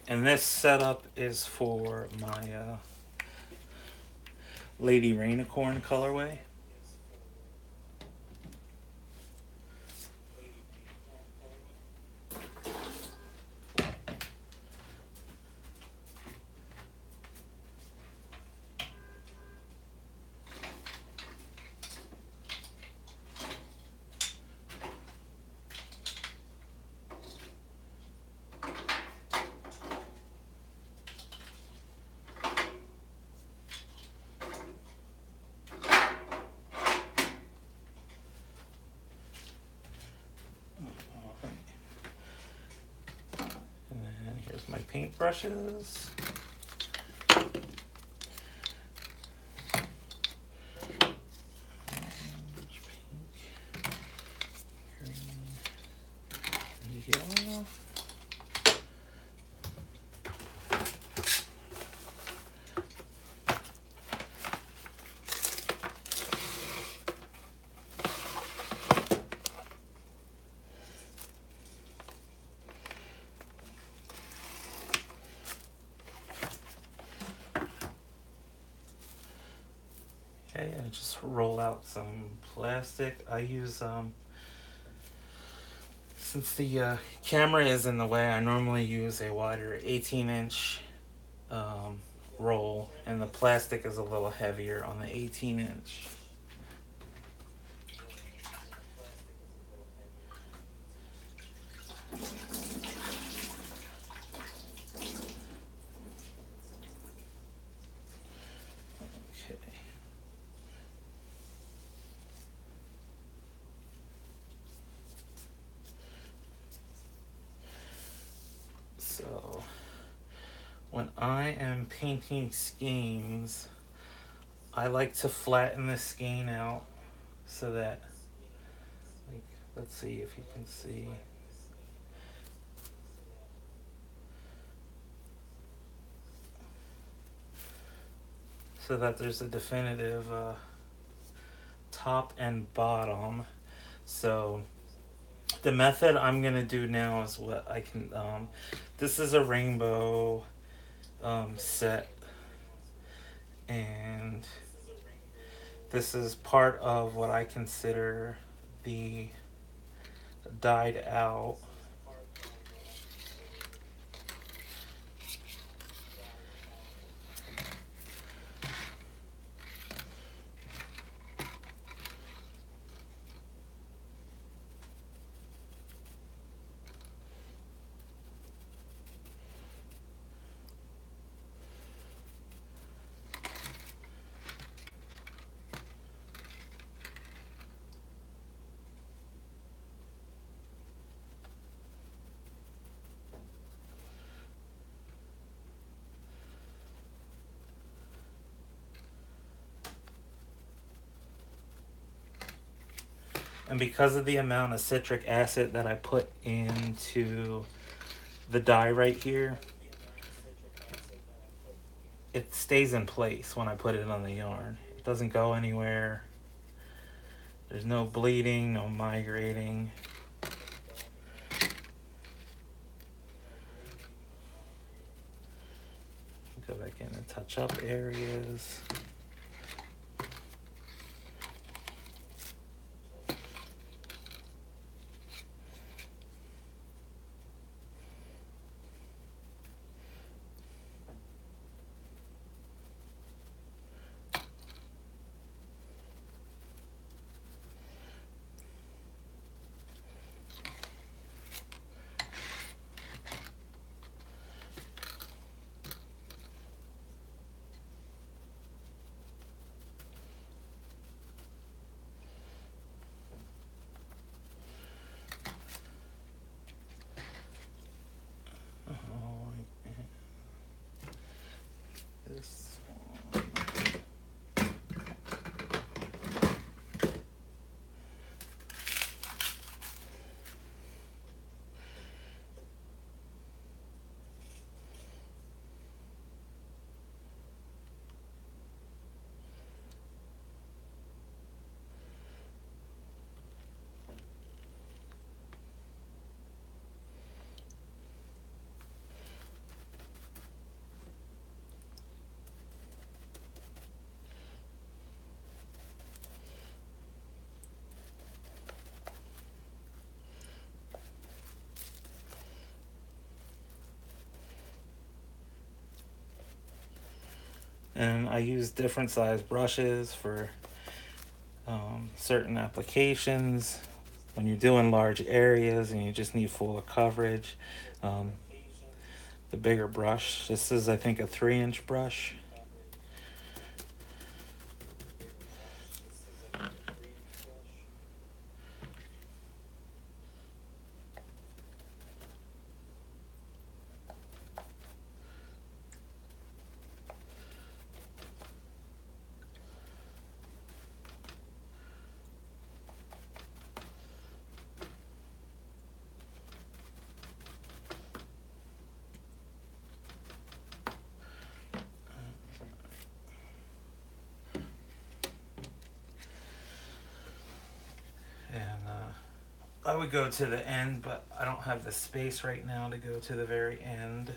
And this setup is for my Lady Rainicorn colorway. My paintbrushes. Yellow. Okay, I just roll out some plastic. I use, since the camera is in the way, I normally use a wider 18-inch roll, and the plastic is a little heavier on the 18-inch. Okay. So when I am painting skeins, I like to flatten the skein out so that, like, let's see if you can see. So that there's a definitive top and bottom. So the method I'm gonna do now is what I can. This is a rainbow set, and this is part of what I consider the dyed out. And because of the amount of citric acid that I put into the dye right here, it stays in place when I put it on the yarn. It doesn't go anywhere. There's no bleeding, no migrating. Go back in and touch up areas. This one. And I use different size brushes for certain applications. When you're doing large areas and you just need full coverage, the bigger brush. This is, I think, a 3-inch brush. I would go to the end, but I don't have the space right now to go to the very end.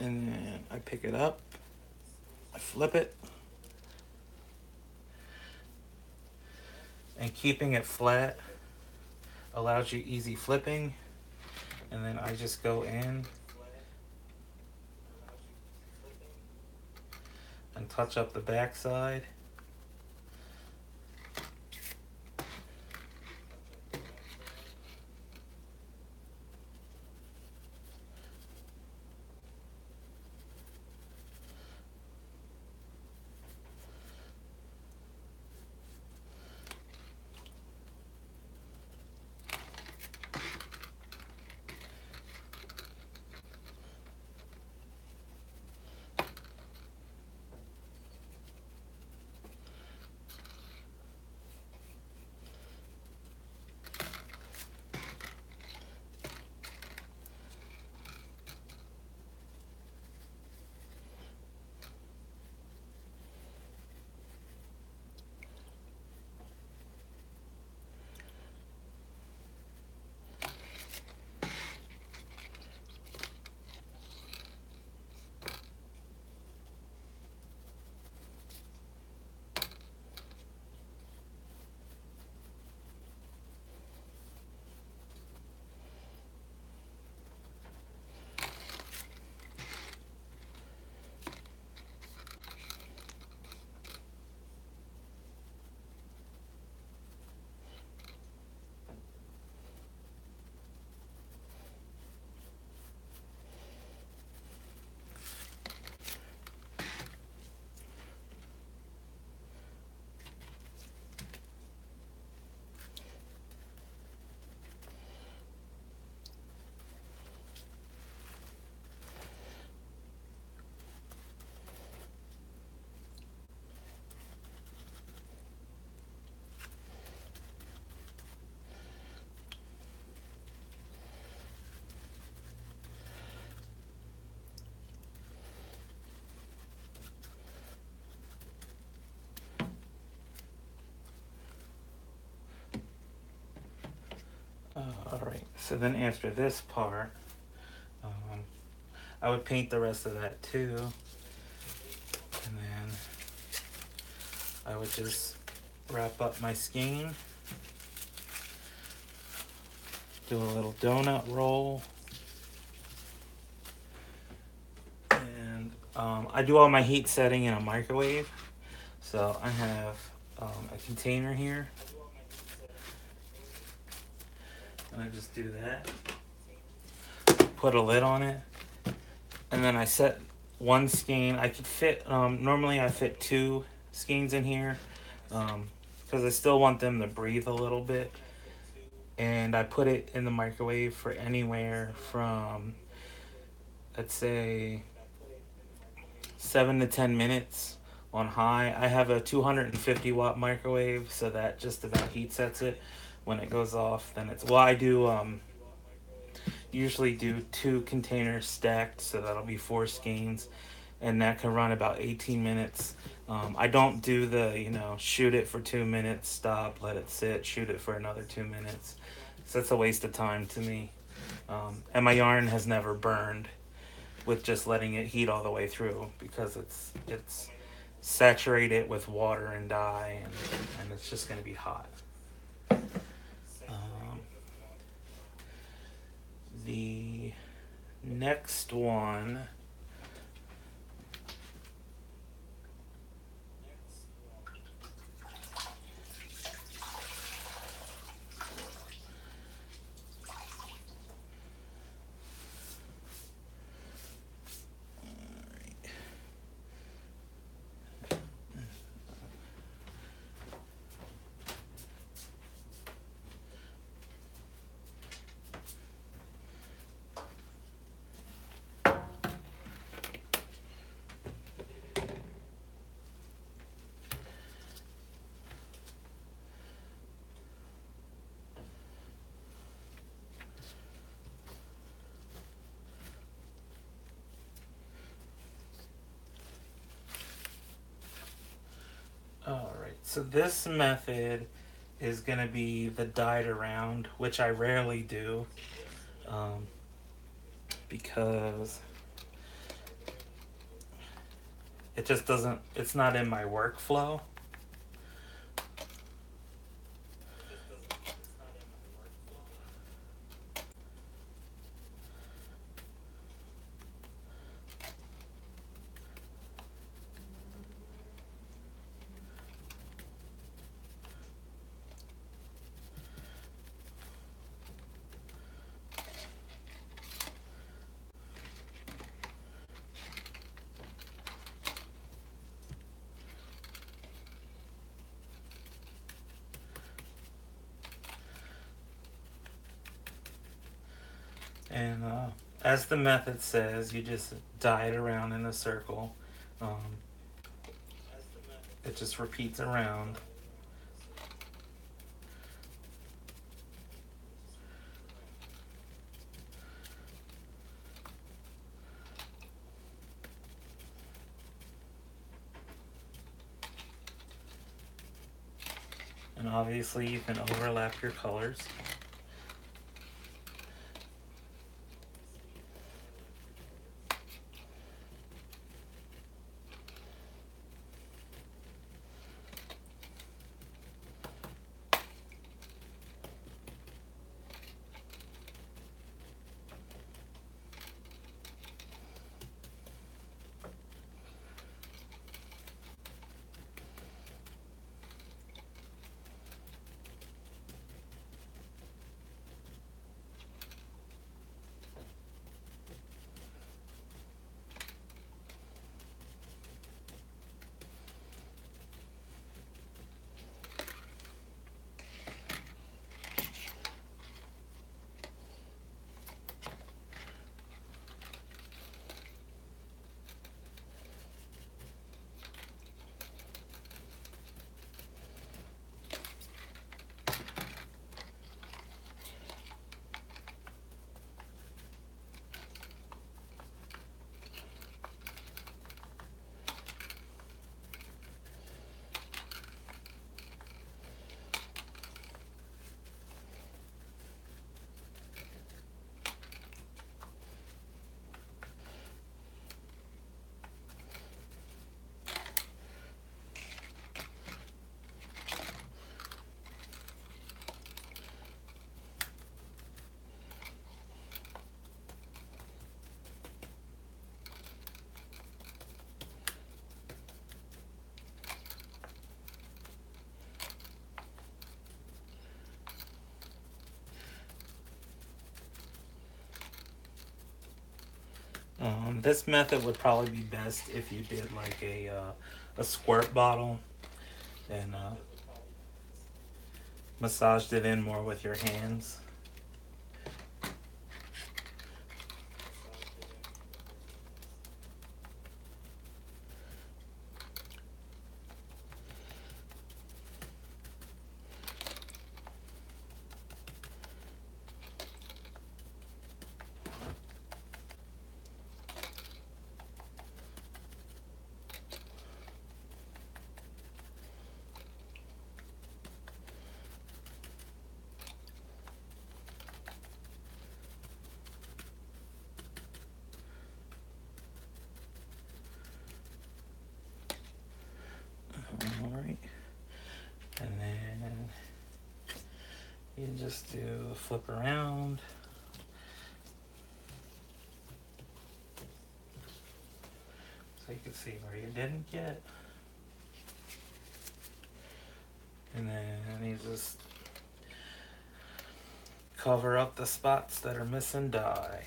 And then I pick it up, I flip it, and keeping it flat allows you easy flipping. And then I just go in and touch up the backside. Alright, so then after this part, I would paint the rest of that too. And then I would just wrap up my skein, do a little donut roll, and I do all my heat setting in a microwave. So I have a container here, and I just do that, put a lid on it, and then I set one skein. I could fit, normally I fit 2 skeins in here, because I still want them to breathe a little bit. And I put it in the microwave for anywhere from, let's say, 7 to 10 minutes on high. I have a 250 watt microwave, so that just about heat sets it. When it goes off, then it's, well, I do usually do 2 containers stacked, so that'll be 4 skeins, and that can run about 18 minutes. I don't do the, shoot it for 2 minutes, stop, let it sit, shoot it for another 2 minutes. So that's a waste of time to me. And my yarn has never burned with just letting it heat all the way through, because it's saturated with water and dye, and it's just going to be hot. The next one, alright, so this method is going to be the dyed around, which I rarely do, because it just doesn't, it's not in my workflow. And as the method says, you just die it around in a circle. It just repeats around. And obviously you can overlap your colors. This method would probably be best if you did like a squirt bottle and massaged it in more with your hands. Alright. And then you just do a flip around. So you can see where you didn't get. And then you just cover up the spots that are missing dye.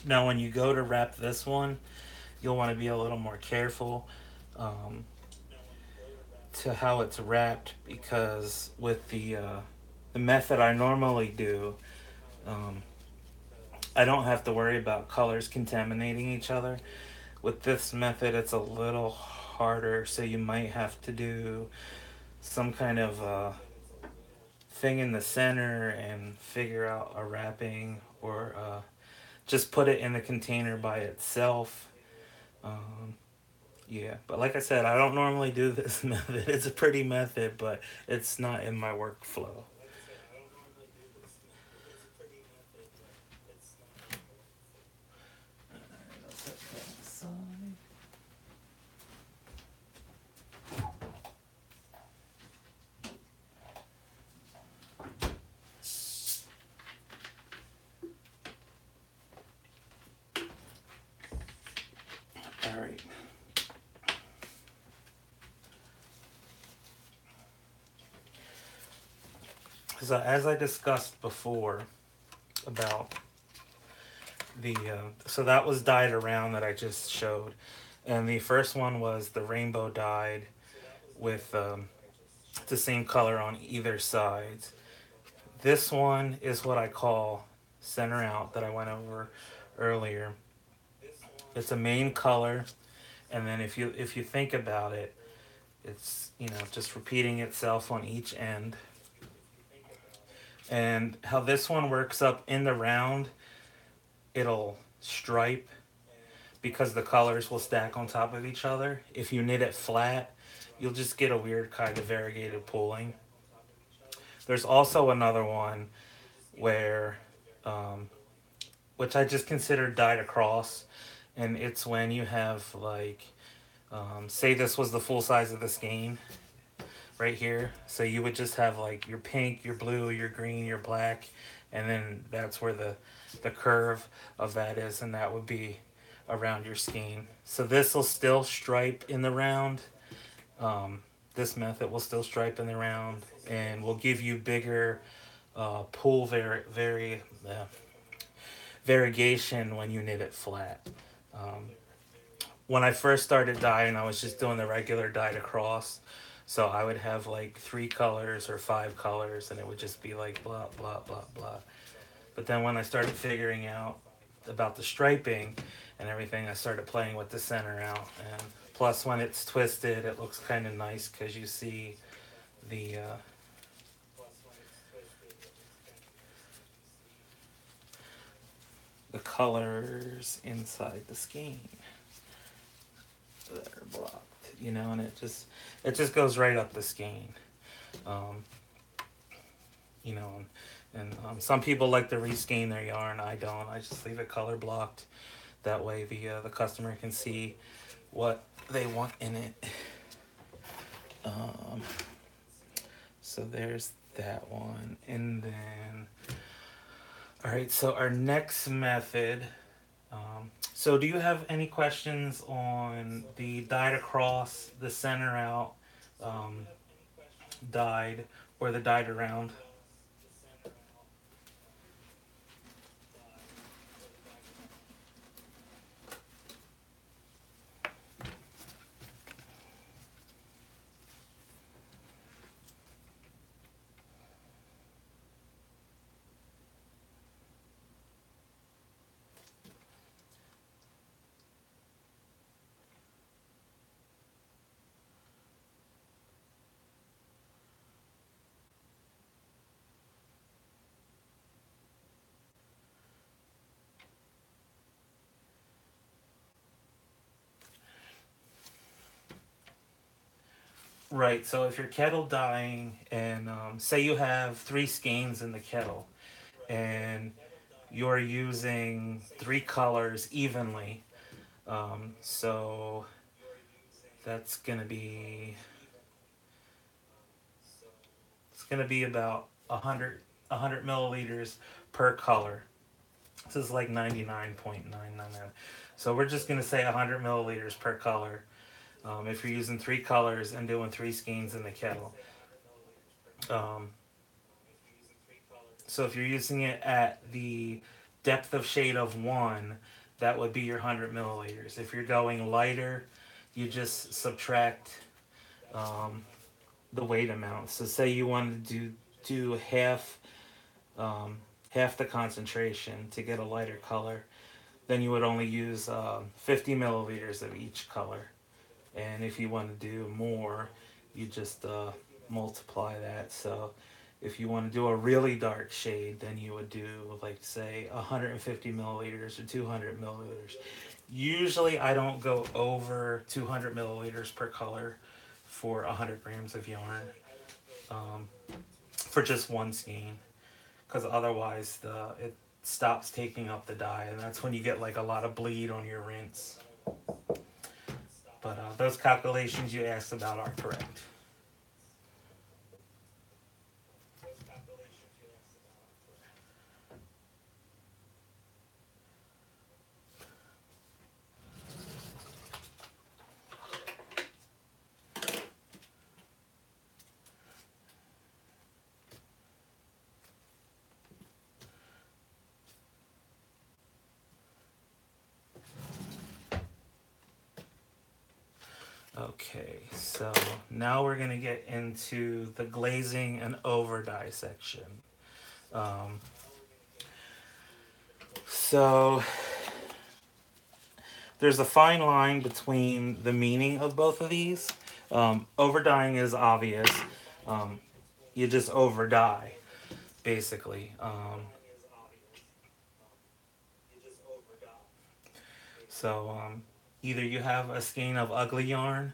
Now when you go to wrap this one, you'll want to be a little more careful to how it's wrapped, because with the method I normally do, I don't have to worry about colors contaminating each other. With this method, it's a little harder, so you might have to do some kind of thing in the center and figure out a wrapping, or just put it in the container by itself. Um, yeah, but like I said, I don't normally do this method. It's a pretty method, but it's not in my workflow. right. So as I discussed before about so that was dyed around that I just showed, and the first one was the rainbow dyed with the same color on either side. This one is what I call center out that I went over earlier. It's a main color, and then if you think about it, it's just repeating itself on each end. And how this one works up in the round, it'll stripe because the colors will stack on top of each other. If you knit it flat, you'll just get a weird kind of variegated pooling. There's also another one where, um, which I just consider dyed across, and it's when you have like, say this was the full size of the skein right here. So you would just have like your pink, your blue, your green, your black, and then that's where the curve of that is, and that would be around your skein. So this will still stripe in the round. This method will still stripe in the round and will give you bigger pool variegation when you knit it flat. Um, when I first started dyeing, I was just doing the regular dyed across. So I would have like 3 colors or 5 colors, and it would just be like blah, blah, blah, blah. But then when I started figuring out about the striping and everything, I started playing with the center out. And plus, when it's twisted, it looks kind of nice because you see the colors inside the skein that are blocked, and it just goes right up the skein. Um, and some people like to reskein their yarn. I don't. I just leave it color blocked. That way the customer can see what they want in it. So there's that one. And then, all right, so our next method. So do you have any questions on the dyed across, the center out, um, dyed, or the dyed around? Right, so if you're kettle dyeing and say you have 3 skeins in the kettle and you're using 3 colors evenly, so that's gonna be it's gonna be about 100 milliliters per color. This is like 99.999. So we're just gonna say 100 milliliters per color. If you're using 3 colors and doing 3 skeins in the kettle. Um, so if you're using it at the depth of shade of 1, that would be your 100 milliliters. If you're going lighter, you just subtract um, the weight amount. So say you wanted to do um, half the concentration to get a lighter color, then you would only use 50 milliliters of each color. And if you want to do more, you just multiply that. So if you want to do a really dark shade, then you would do like say 150 milliliters or 200 milliliters. Usually I don't go over 200 milliliters per color for 100 grams of yarn um, for just one skein, because otherwise it stops taking up the dye, and that's when you get like a lot of bleed on your rinse. But those calculations you asked about are correct. Okay, so now we're gonna get into the glazing and over dye section. Um, so there's a fine line between the meaning of both of these. Over dyeing is obvious. Um, you just over dye, basically. So either you have a skein of ugly yarn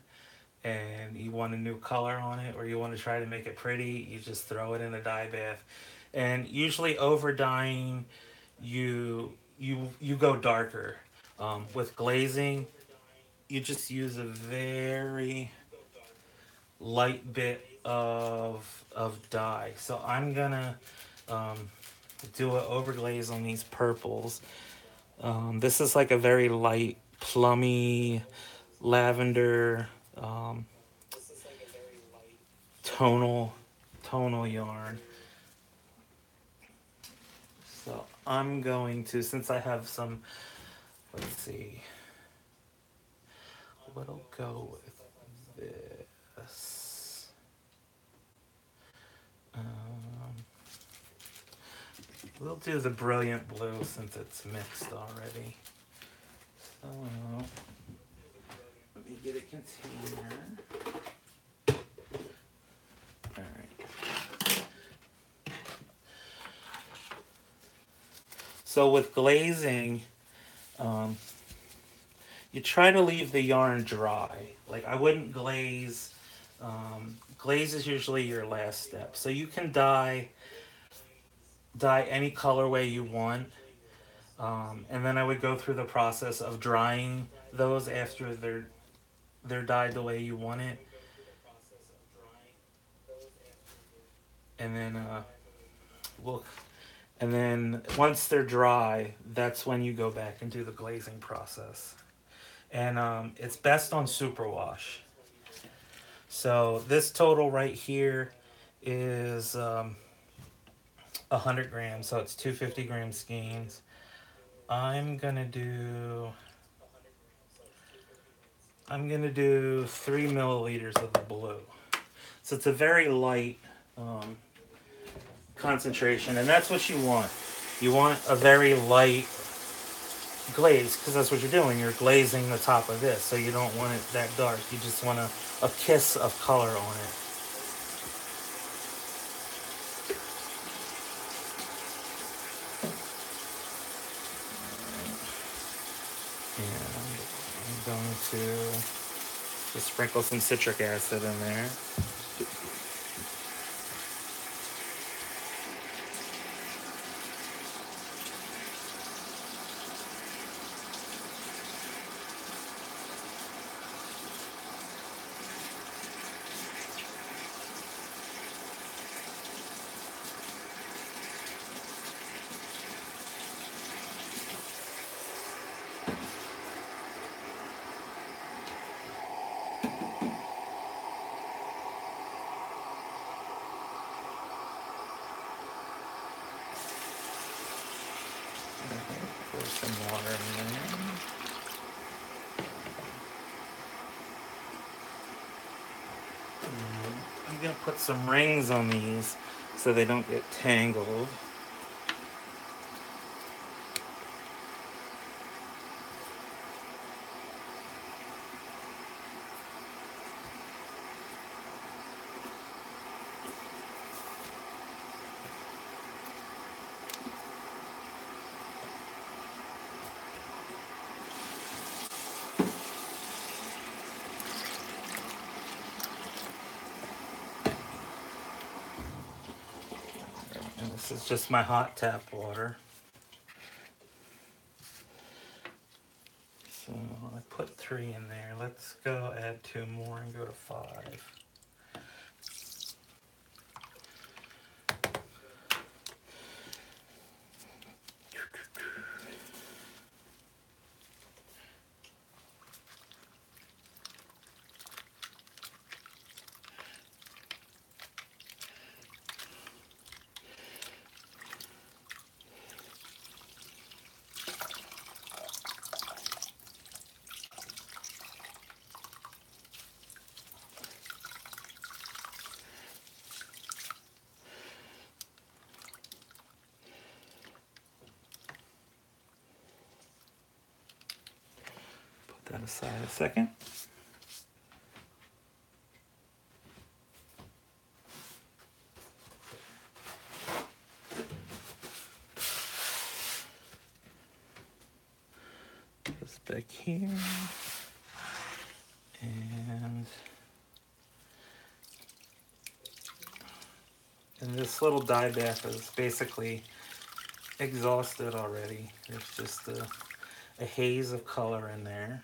and you want a new color on it, or you want to try to make it pretty, you just throw it in a dye bath. And usually over dyeing, you go darker. With glazing, you just use a very light bit of dye. So I'm gonna um, do an overglaze on these purples. This is like a very light, plummy lavender, um, tonal tonal yarn. So I'm going to, since I have some, let's see, what'll go with this. We'll do the brilliant blue since it's mixed already. So let me get a container. All right. So with glazing, you try to leave the yarn dry. Like I wouldn't glaze. Glaze is usually your last step. So you can dye any colorway you want. And then I would go through the process of drying those after they're dyed the way you want it. And then we'll and then once they're dry, that's when you go back and do the glazing process. And it's best on superwash. So this total right here is 100 grams, so it's 250-gram skeins. I'm gonna do 3 milliliters of the blue. So it's a very light concentration, and that's what you want. You want a very light glaze because that's what you're doing. You're glazing the top of this, so you don't want it that dark. You just want a kiss of color on it. And I'm going to just sprinkle some citric acid in there. Pour some water in there. I'm going to put some rings on these so they don't get tangled. And this is just my hot tap water. So I put 3 in there. Let's go add 2 more and go to 5. aside a second. This back here. And this little dye bath is basically exhausted already. There's just a haze of color in there.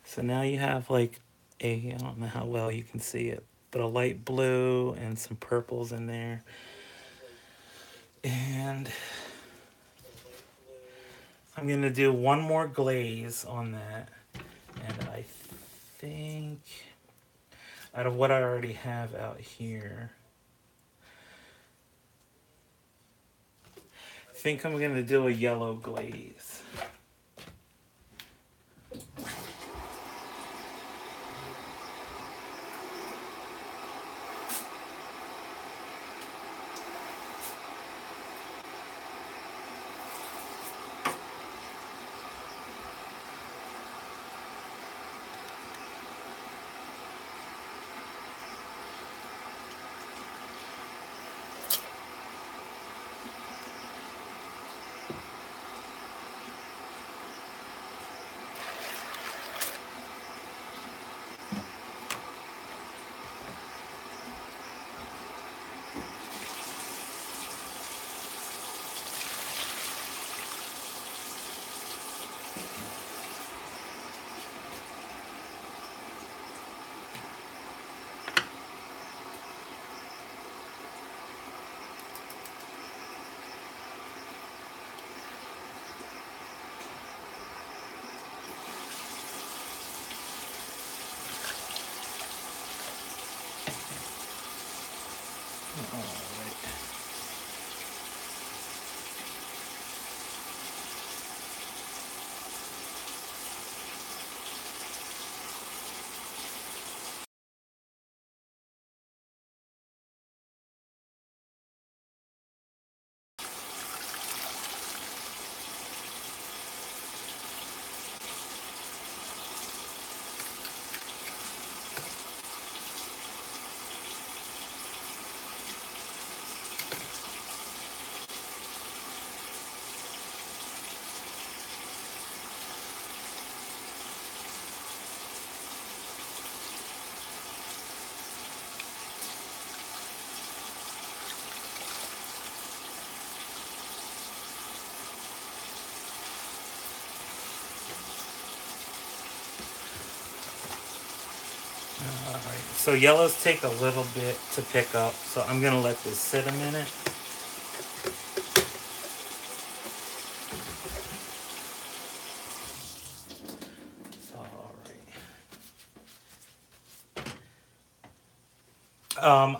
So now you have like I don't know how well you can see it, but a light blue and some purples in there. And I'm gonna do one more glaze on that. And I think out of what I already have out here, I think I'm gonna do a yellow glaze. Alright, so yellows take a little bit to pick up, so I'm gonna let this sit a minute.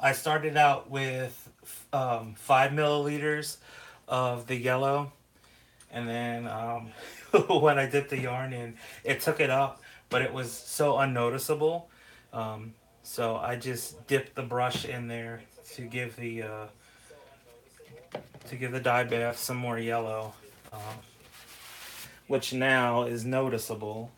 I started out with 5 milliliters of the yellow, and then when I dipped the yarn in, it took it up, but it was so unnoticeable. So I just dipped the brush in there to give the dye bath some more yellow, which now is noticeable.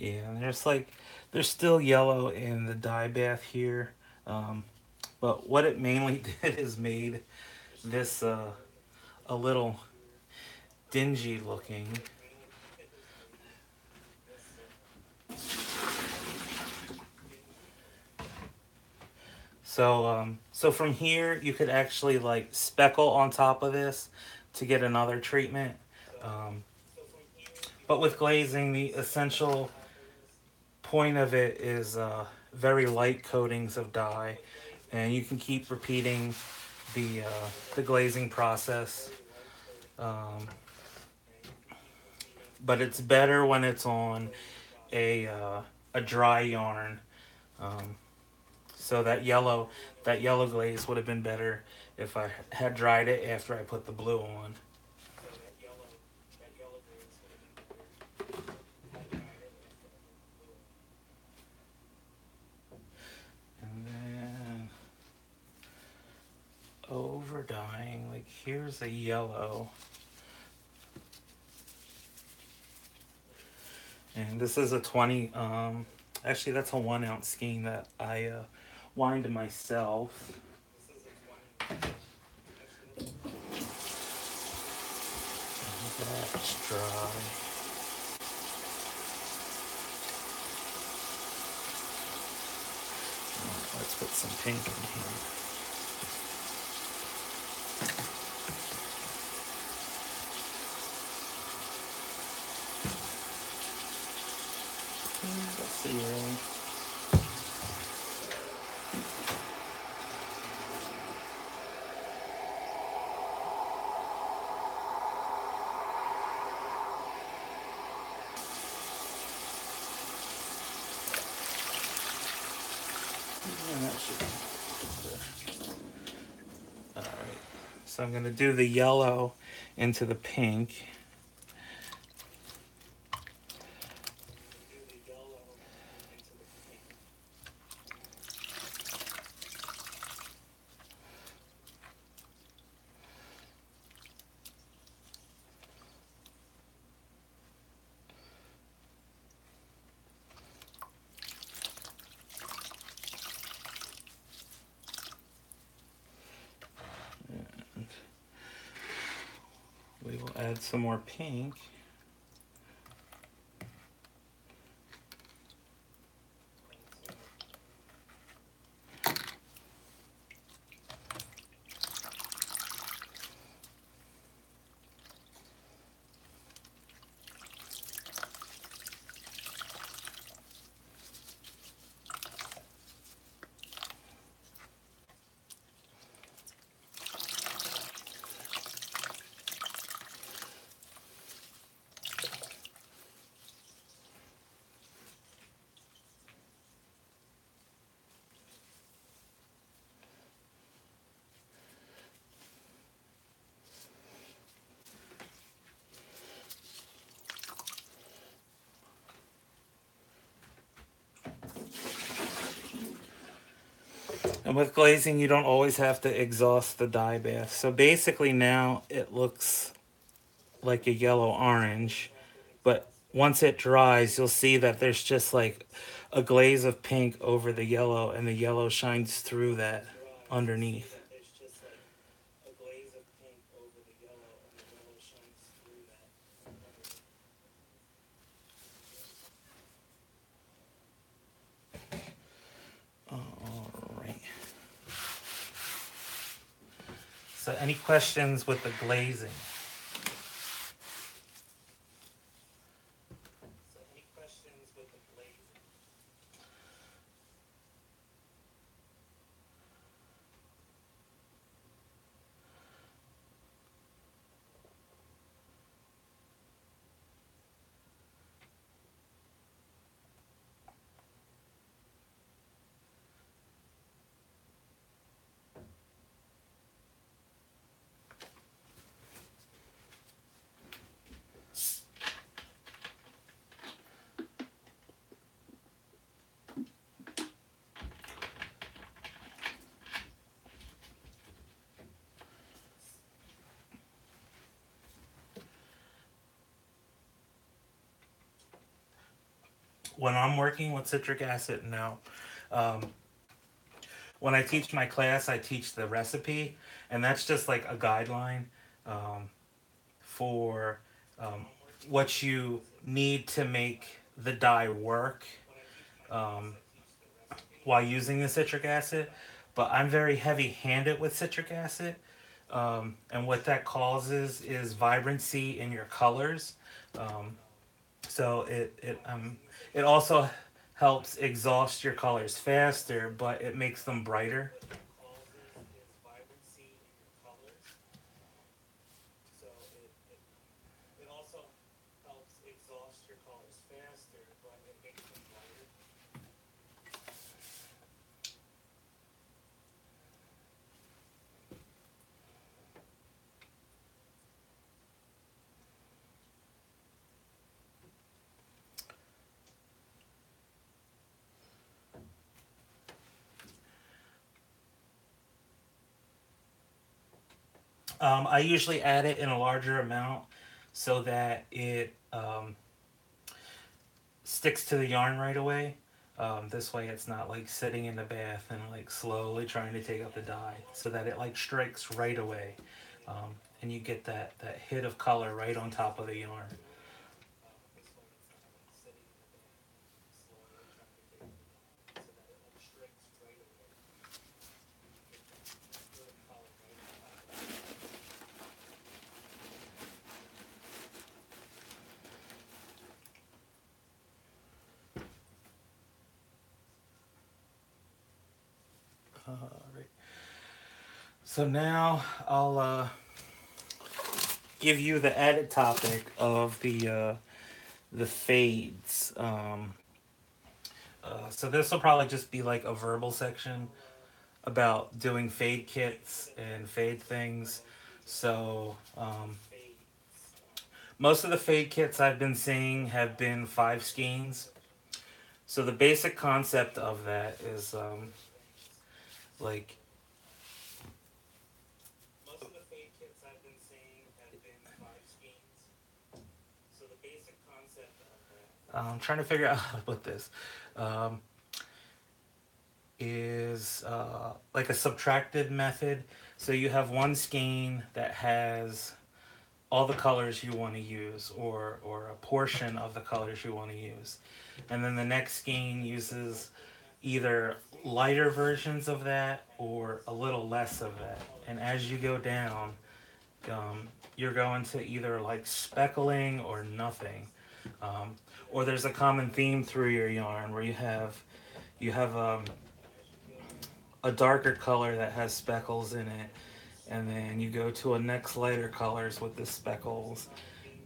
Yeah, and there's still yellow in the dye bath here, um, but what it mainly did is made this a little dingy looking. So from here you could actually like speckle on top of this to get another treatment. Um, but with glazing, the essential point of it is very light coatings of dye, and you can keep repeating the glazing process. Um, but it's better when it's on a dry yarn. Um, so that yellow glaze would have been better if I had dried it after I put the blue on. And then over dyeing, like here's a yellow. And this is a 20, actually that's a 1 ounce skein that I wind myself. That's dry. Let's put some pink in here. Let's see really. Yeah, that should be good. Alright, so I'm going to do the yellow into the pink. And we will add some more pink. And with glazing, you don't always have to exhaust the dye bath. So basically now it looks like a yellow orange, but once it dries, you'll see that there's just like a glaze of pink over the yellow, and the yellow shines through that underneath. All right. So any questions with the glazing? When I'm working with citric acid, no. Um, when I teach my class, I teach the recipe, and that's just like a guideline um, for um, what you need to make the dye work um, while using the citric acid. But I'm very heavy handed with citric acid. And what that causes is vibrancy in your colors. Um, so it also helps exhaust your colors faster, but it makes them brighter. I usually add it in a larger amount so that it sticks to the yarn right away. This way, it's not like sitting in the bath and like slowly trying to take up the dye, so that it like strikes right away, and you get that hit of color right on top of the yarn. Right. So now I'll give you the added topic of the fades. So this will probably just be like a verbal section about doing fade kits and fade things. So most of the fade kits I've been seeing have been 5 skeins. So the basic concept of that is like I'm trying to figure out how to put this. Um, is like a subtracted method. So you have one skein that has all the colors you want to use, or a portion of the colors you want to use, and then the next skein uses either lighter versions of that or a little less of that. And as you go down, you're going to either like speckling or nothing. Um, or there's a common theme through your yarn where you have a darker color that has speckles in it, and then you go to a next lighter colors with the speckles.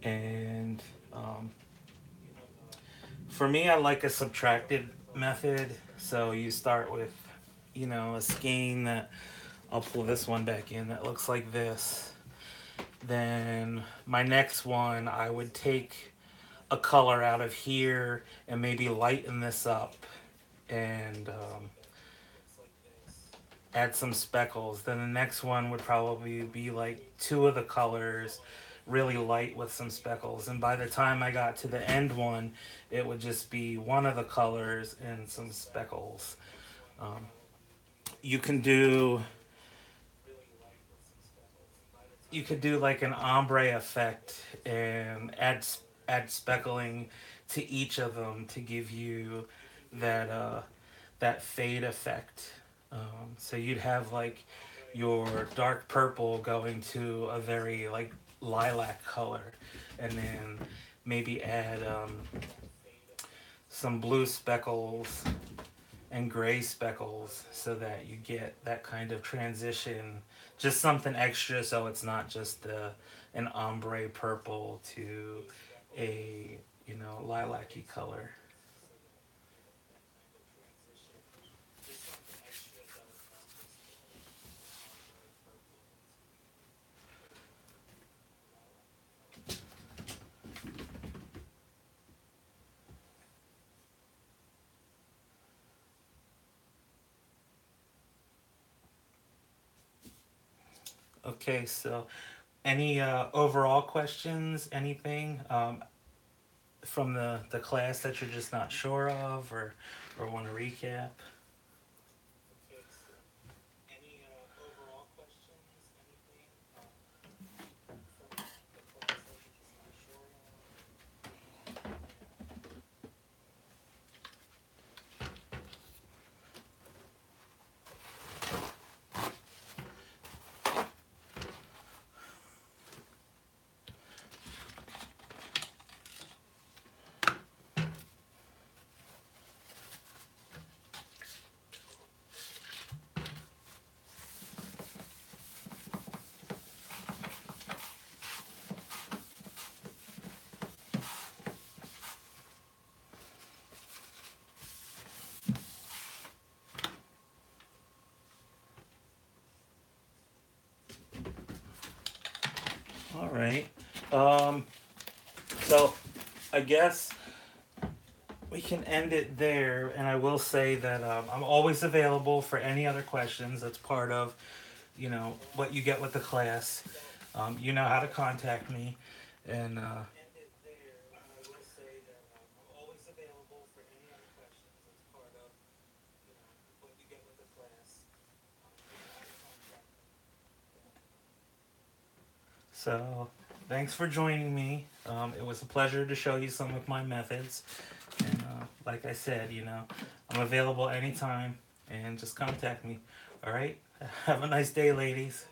And for me, I like a subtracted method. So you start with, a skein that I'll pull this one back in that looks like this. Then my next one, I would take a color out of here and maybe lighten this up and add some speckles. Then the next one would probably be like two of the colors, really light with some speckles. And by the time I got to the end one, it would just be one of the colors and some speckles. Um, you can do you could do like an ombre effect and add speckling to each of them to give you that that fade effect. So you'd have like your dark purple going to a very like lilac color, and then maybe add some blue speckles and gray speckles so that you get that kind of transition. Just something extra so it's not just an ombre purple to a lilac-y color. Okay, so any overall questions, anything? from the class that you're just not sure of, or want to recap? Any overall questions? Anything from the class that you're just not sure of? All right. So I guess we can end it there, and I will say that I'm always available for any other questions. That's part of, what you get with the class. You know how to contact me, and so thanks for joining me. It was a pleasure to show you some of my methods, and like I said, I'm available anytime, and just contact me. All right. Have a nice day, ladies.